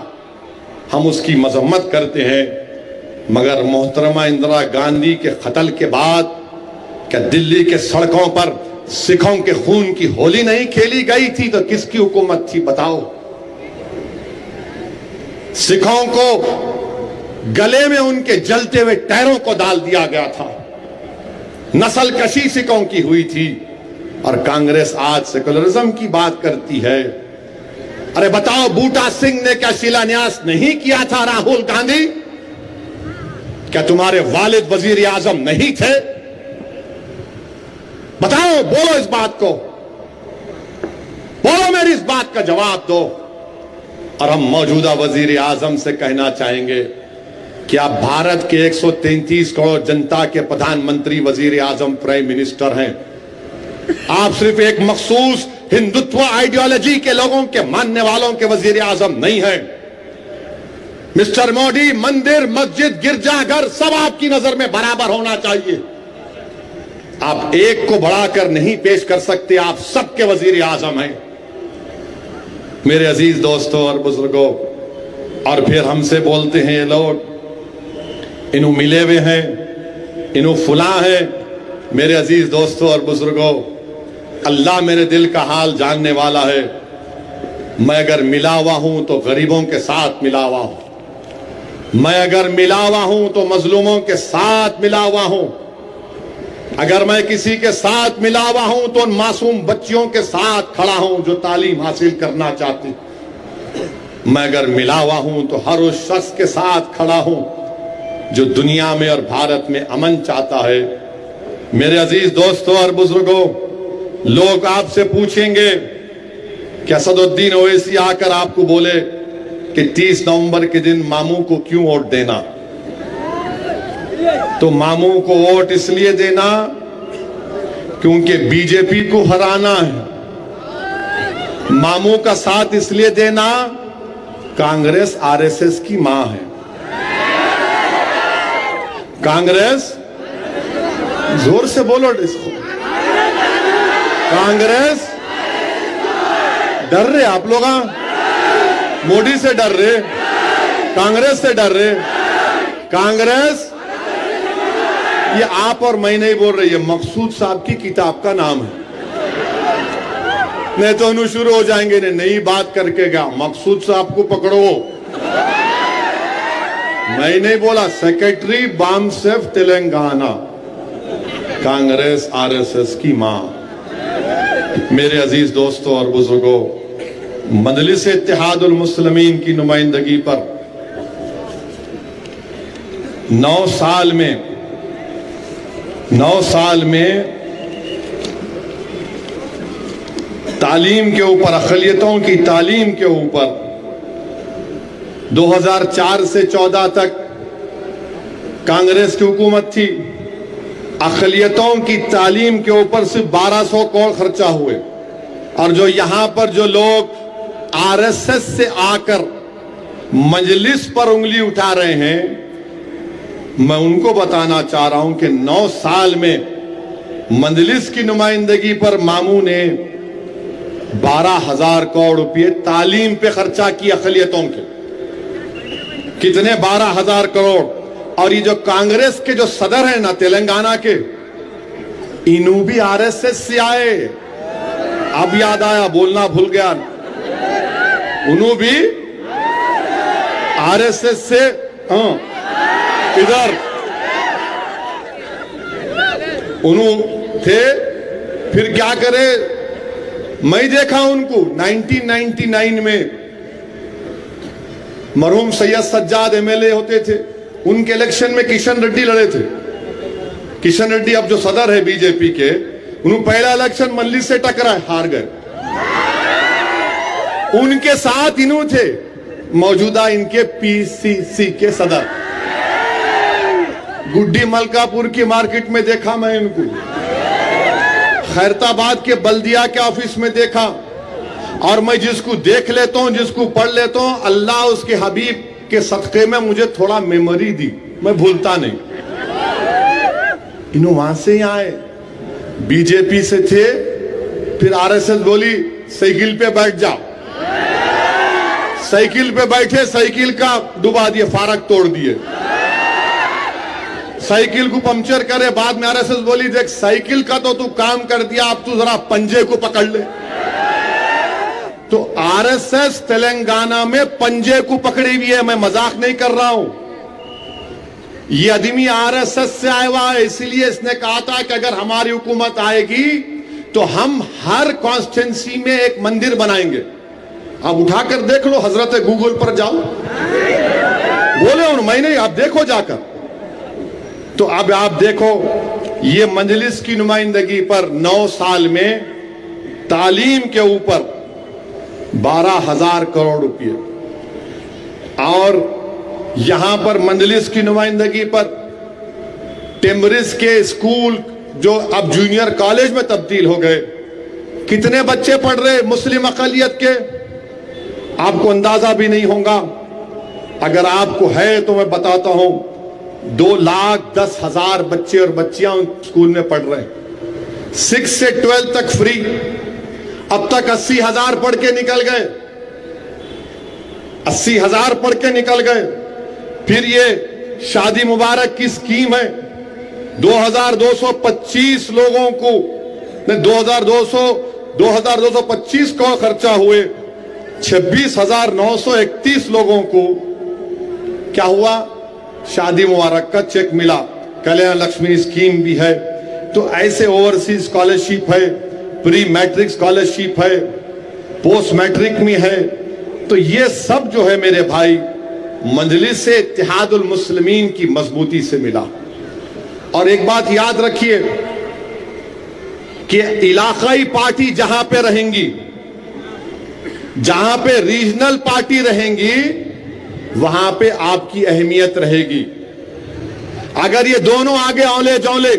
हम उसकी मजम्मत करते हैं, मगर मोहतरमा इंदिरा गांधी के कत्ल के बाद क्या दिल्ली के सड़कों पर सिखों के खून की होली नहीं खेली गई थी? तो किसकी हुकूमत थी बताओ? सिखों को गले में उनके जलते हुए टायरों को डाल दिया गया था। नस्ल कशी सिखों की हुई थी। और कांग्रेस आज सेकुलरिज्म की बात करती है। अरे बताओ, बूटा सिंह ने क्या शिलान्यास नहीं किया था राहुल गांधी? क्या तुम्हारे वालिद वजीर आजम नहीं थे? बताओ, बोलो इस बात को, बोलो, मेरी इस बात का जवाब दो। और हम मौजूदा वजीर आजम से कहना चाहेंगे कि आप भारत के 133 करोड़ जनता के प्रधानमंत्री, वजीर आजम, प्राइम मिनिस्टर हैं। आप सिर्फ एक मखसूस हिंदुत्व आइडियोलॉजी के लोगों के मानने वालों के वजीर आजम नहीं हैं। मिस्टर मोदी, मंदिर, मस्जिद, गिरजाघर सब आपकी नजर में बराबर होना चाहिए। आप एक को बढ़ाकर नहीं पेश कर सकते, आप सबके वजीर आजम हैं। मेरे अजीज दोस्तों और बुजुर्गों, और फिर हमसे बोलते हैं ये लोग, इन्हों मिले हुए हैं, इन्हों फुला है। मेरे अजीज दोस्तों और बुजुर्गों, अल्लाह मेरे दिल का हाल जानने वाला है। मैं अगर मिला हुआ हूं तो गरीबों के साथ मिला हुआ हूं। मैं अगर मिला हुआ हूं तो मजलूमों के साथ मिला हुआ हूं। अगर मैं किसी के साथ मिला हुआ हूं तो उन मासूम बच्चियों के साथ खड़ा हूं जो तालीम हासिल करना चाहती। मैं अगर मिला हुआ हूं तो हर उस शख्स के साथ खड़ा हूं जो दुनिया में और भारत में अमन चाहता है। मेरे अजीज दोस्तों और बुजुर्गों, लोग आपसे पूछेंगे कि असदुद्दीन ओवैसी आकर आपको बोले कि 30 नवंबर के दिन मामू को क्यों वोट देना, तो मामू को वोट इसलिए देना क्योंकि बीजेपी को हराना है। मामू का साथ इसलिए देना, कांग्रेस आरएसएस की मां है। कांग्रेस, जोर से बोलो इसको, कांग्रेस डर रहे आप लोग, मोदी से डर रहे, कांग्रेस से डर रहे। कांग्रेस, ये आप और मैं नहीं बोल रही है, मकसूद साहब की किताब का नाम है। नहीं तो उन्हें शुरू हो जाएंगे, ने नई बात करके क्या, मकसूद साहब को पकड़ो। मैं नहीं बोला, सेक्रेटरी बामसेफ तेलंगाना, कांग्रेस आरएसएस की मां। मेरे अजीज दोस्तों और बुजुर्गों, मजलिस इत्तेहादुल मुस्लिमीन की नुमाइंदगी पर 9 साल में तालीम के ऊपर, अक़लियतों की तालीम के ऊपर 2004 से 14 तक कांग्रेस की हुकूमत थी। अक़लियतों की तालीम के ऊपर सिर्फ 1200 करोड़ खर्चा हुए। और जो यहां पर जो लोग आरएसएस से आकर मजलिस पर उंगली उठा रहे हैं, मैं उनको बताना चाह रहा हूं कि 9 साल में मजलिस की नुमाइंदगी पर मामू ने 12,000 करोड़ रुपए तालीम पे खर्चा किया अक़लियतों के। कितने? 12,000 करोड़। और ये जो कांग्रेस के जो सदर हैं ना तेलंगाना के, इन्हों भी आरएसएस से आए। अब याद आया, बोलना भूल गया, उन्हों भी आरएसएस से, इधर उन्हों थे। फिर क्या करे, मैं देखा उनको 1999 में मरहूम सैयद सज्जाद एमएलए होते थे, उनके इलेक्शन में किशन रेड्डी लड़े थे। किशन रेड्डी अब जो सदर है बीजेपी के, उन्होंने पहला इलेक्शन मल्ली से टकराए, हार गए। उनके साथ इन्हों थे मौजूदा इनके पीसीसी के सदर। गुड्डी मलकापुर की मार्केट में देखा मैं इनको, खैरताबाद के बल्दिया के ऑफिस में देखा। और मैं जिसको देख लेता हूं, जिसको पढ़ लेता हूं, अल्लाह उसके हबीब के सदक़े में मुझे थोड़ा मेमोरी दी, मैं भूलता नहीं। इन्हों वहां से ही आए, बीजेपी से थे, फिर आरएसएस बोली साइकिल पे बैठ जाओ। साइकिल पे बैठे, साइकिल का डुबा दिए, फारक तोड़ दिए, साइकिल को पंक्चर करे। बाद में आरएसएस बोली देख साइकिल का तो तू काम कर दिया, अब तू जरा पंजे को पकड़ ले। तो आरएसएस तेलंगाना में पंजे को पकड़ी हुई है, मैं मजाक नहीं कर रहा हूं। ये आदमी आरएसएस से आया हुआ है, इसलिए इसने कहा था कि अगर हमारी हुकूमत आएगी तो हम हर कॉन्स्टिट्यूंसी में एक मंदिर बनाएंगे। आप उठाकर देख लो, हजरत गूगल पर जाओ, बोले उन मैंने, आप देखो जाकर। तो अब आप देखो, ये मजलिस की नुमाइंदगी पर 9 साल में तालीम के ऊपर 12,000 करोड़ रुपए, और यहां पर मजलिस की नुमाइंदगी पर टिम्बरिस के स्कूल जो अब जूनियर कॉलेज में तब्दील हो गए, कितने बच्चे पढ़ रहे मुस्लिम अक़लियत के, आपको अंदाजा भी नहीं होगा। अगर आपको है तो मैं बताता हूं, 2,10,000 बच्चे और बच्चियां स्कूल में पढ़ रहे हैं। 6 से 12 तक फ्री। अब तक 80,000 पढ़ के निकल गए, 80,000 पढ़ के निकल गए। फिर ये शादी मुबारक की स्कीम है, 2,225 लोगों को, 2,225 को खर्चा हुए 26,931 लोगों को क्या हुआ, शादी मुबारक का चेक मिला। कल्याण लक्ष्मी स्कीम भी है। तो ऐसे ओवरसीज स्कॉलरशिप है, प्री मैट्रिक स्कॉलरशिप है, पोस्ट मैट्रिक में है। तो ये सब जो है मेरे भाई, मजलिस से इत्तेहादुल मुस्लिमीन की मजबूती से मिला। और एक बात याद रखिए कि इलाकाई पार्टी जहां पे रहेंगी, जहां पे रीजनल पार्टी रहेंगी, वहां पे आपकी अहमियत रहेगी। अगर ये दोनों आगे औले जौले,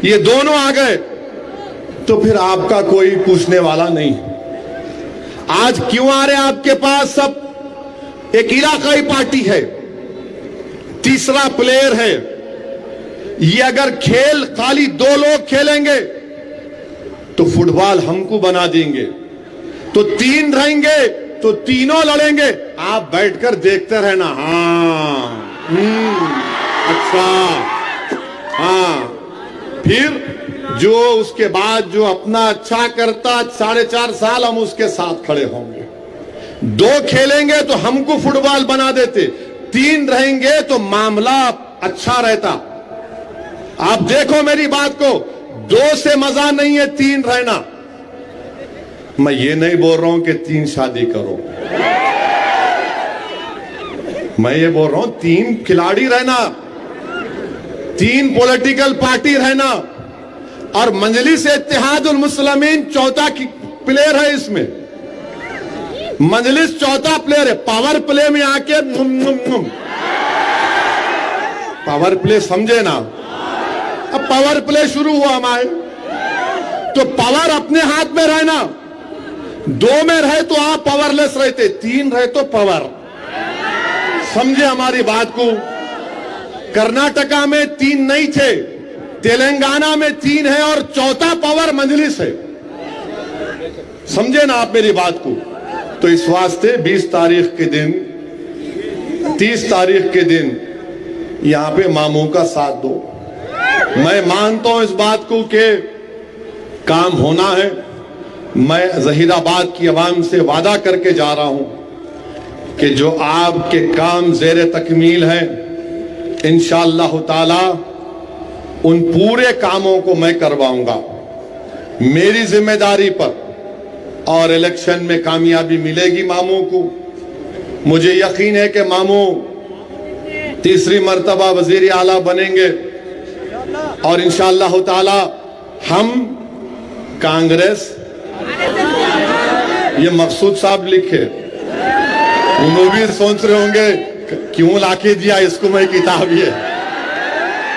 ये दोनों आ गए, तो फिर आपका कोई पूछने वाला नहीं। आज क्यों आ रहे आपके पास सब? एक इलाकाई पार्टी है, तीसरा प्लेयर है। ये अगर खेल खाली 2 लोग खेलेंगे तो फुटबॉल हमको बना देंगे, तो 3 रहेंगे तो तीनों लड़ेंगे, आप बैठकर देखते रहना। हाँ, अच्छा, हाँ। फिर जो उसके बाद जो अपना अच्छा करता, 4.5 साल हम उसके साथ खड़े होंगे। 2 खेलेंगे तो हमको फुटबॉल बना देते, 3 रहेंगे तो मामला अच्छा रहता। आप देखो मेरी बात को, 2 से मजा नहीं है 3 रहना। मैं ये नहीं बोल रहा हूं कि 3 शादी करो, मैं ये बोल रहा हूं 3 खिलाड़ी रहना, 3 पॉलिटिकल पार्टी रहना, और मजलिस इत्तेहादुल मुस्लिमीन चौथा प्लेयर है इसमें। मजलिस चौथा प्लेयर है। पावर प्ले में आके पावर प्ले समझे ना, अब पावर प्ले शुरू हुआ हमारे, तो पावर अपने हाथ में रहना। 2 में रहे तो आप पावरलेस रहते, 3 रहे तो पावर। समझे हमारी बात को? कर्नाटका में 3 नहीं थे, तेलंगाना में 3 है, और चौथा पावर मजलिस है। समझे ना आप मेरी बात को? तो इस वास्ते 20 तारीख के दिन, 30 तारीख के दिन यहां पे मामू का साथ दो। मैं मानता हूं इस बात को कि काम होना है। मैं जहीराबाद की आवाम से वादा करके जा रहा हूं कि जो आपके काम ज़ेरे तकमील हैं, इंशाअल्लाह ताला उन पूरे कामों को मैं करवाऊंगा मेरी जिम्मेदारी पर, और इलेक्शन में कामयाबी मिलेगी मामू को। मुझे यकीन है कि मामू तीसरी मर्तबा वजीर आला बनेंगे, और इंशाअल्लाह ताला हम कांग्रेस, ये मकसूद साहब लिखे, उन्होंने भी सोच रहे होंगे क्यों लाके दिया इसको, मैं किताब ये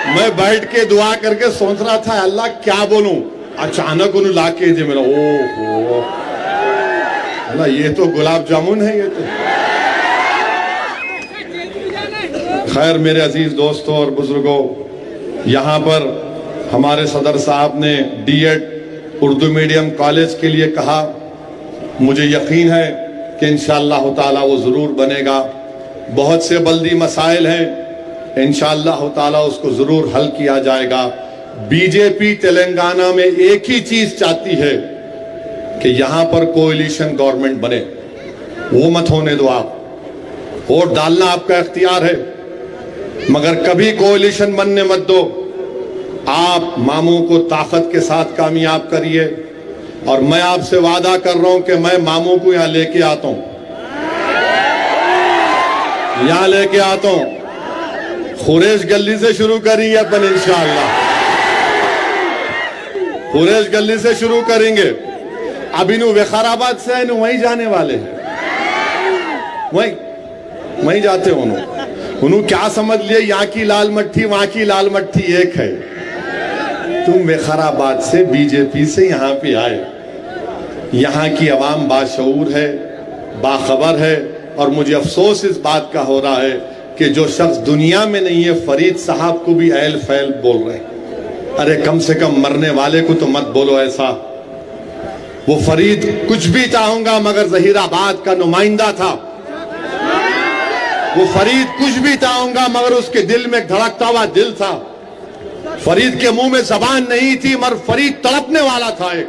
मैं बैठ के दुआ करके सोच रहा था अल्लाह क्या बोलूं, अचानक उन्हें लाके दिया। मेरा ओहो अल्लाह, ये तो गुलाब जामुन है ये तो। खैर मेरे अजीज दोस्तों और बुजुर्गों, यहाँ पर हमारे सदर साहब ने D.Ed उर्दू मीडियम कॉलेज के लिए कहा। मुझे यकीन है कि इंशाअल्लाह ताला वो ज़रूर बनेगा। बहुत से बल्दी मसाइल हैं, इंशाअल्लाह ताला उसको ज़रूर हल किया जाएगा। बीजेपी तेलंगाना में एक ही चीज़ चाहती है कि यहाँ पर कोएलिशन गवर्नमेंट बने। वो मत होने दो आप, वोट डालना आपका इख्तियार है, मगर कभी कोएलिशन बनने मत दो। आप मामू को ताकत के साथ कामयाब करिए। और मैं आपसे वादा कर रहा हूं कि मैं मामू को यहां लेके आता हूं, यहां लेके आता हूं। खुरेश गली से शुरू करेंगे अपन इंशाअल्लाह, खुरेश गली से शुरू करेंगे। अब इन्हों विकाराबाद से इन्हों वहीं जाने वाले हैं, वहीं जाते हो उन्हों क्या समझ लिए यहाँ की लाल मट्टी वहां की लाल मट्टी एक है। तुम विकाराबाद से बीजेपी से यहाँ पे आए, यहाँ की आवाम बाशऊर है, बाखबर है, और मुझे अफसोस इस बात का हो रहा है कि जो शख्स दुनिया में नहीं है फरीद साहब को भी ऐल फैल बोल रहे हैं। अरे कम से कम मरने वाले को तो मत बोलो ऐसा। वो फरीद कुछ भी चाहूंगा मगर जहीराबाद का नुमाइंदा था। वो फरीद कुछ भी चाहूंगा मगर उसके दिल में धड़कता हुआ दिल था। फरीद के मुंह में जबान नहीं थी मगर फरीद तड़पने वाला था। एक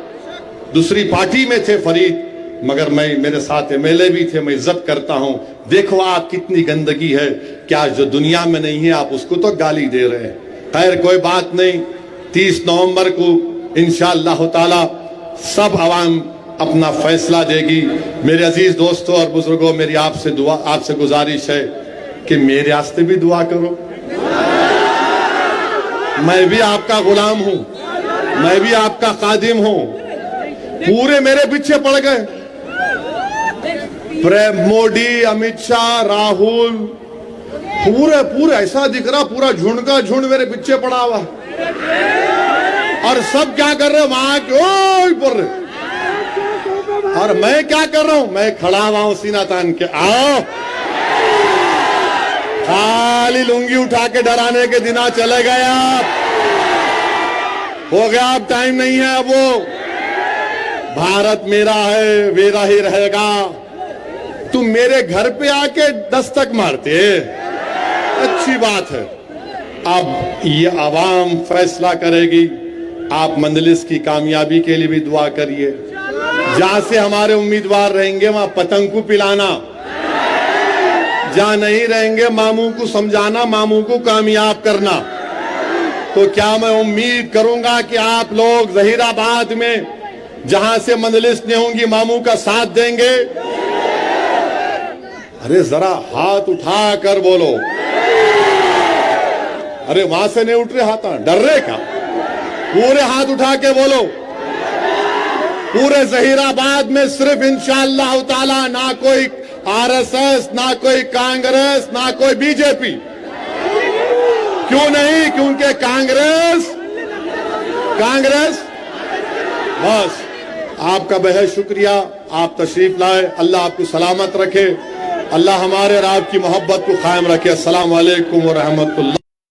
दूसरी पार्टी में थे फरीद, मगर मैं, मेरे साथ एमएलए भी थे, मैं इज्जत करता हूं। देखो आप कितनी गंदगी है, क्या जो दुनिया में नहीं है आप उसको तो गाली दे रहे हैं। खैर कोई बात नहीं, 30 नवंबर को इंशाअल्लाह ताला सब अवाम अपना फैसला देगी। मेरे अजीज दोस्तों और बुजुर्गों, मेरी आपसे दुआ, आपसे गुजारिश है कि मेरे वास्ते भी दुआ करो। मैं भी आपका गुलाम हूं, मैं भी आपका कादिम हूं। पूरे मेरे पीछे पड़ गए, मोदी, अमित शाह, राहुल, पूरे ऐसा दिख रहा पूरा झुंड का झुंड मेरे पीछे पड़ा हुआ। और सब क्या कर रहे वहां के बोल रहे, और मैं क्या कर रहा हूं, मैं खड़ा हुआ हूं सीना तान के। आओ, खाली लुंगी उठा के डराने के दिन चले गए आप, हो गया, अब टाइम नहीं है। अब वो भारत मेरा है, मेरा ही रहेगा। तुम मेरे घर पे आके दस्तक मारते, अच्छी बात है। अब ये आवाम फैसला करेगी। आप मंजलिस की कामयाबी के लिए भी दुआ करिए। जहां से हमारे उम्मीदवार रहेंगे वहां पतंग को पिलाना, जहां नहीं रहेंगे मामू को समझाना, मामू को कामयाब करना। तो क्या मैं उम्मीद करूंगा कि आप लोग जहीराबाद में जहां से मंजलिस नहीं होंगी मामू का साथ देंगे। अरे जरा हाथ उठा कर बोलो। अरे वहां से नहीं उठ रहे हाथ, डर रहे क्या? पूरे हाथ उठा के बोलो। पूरे जहीराबाद में सिर्फ इंशाअल्लाह ताला ना कोई आरएसएस, ना कोई कांग्रेस, ना कोई बीजेपी। क्यों नहीं? क्योंकि कांग्रेस बस। आपका बेहद शुक्रिया, आप तशरीफ लाए। अल्लाह आपको सलामत रखे, अल्लाह हमारे और आपकी मोहब्बत को कायम रखे। अस्सलाम वालेकुम व रहमतुल्लाह।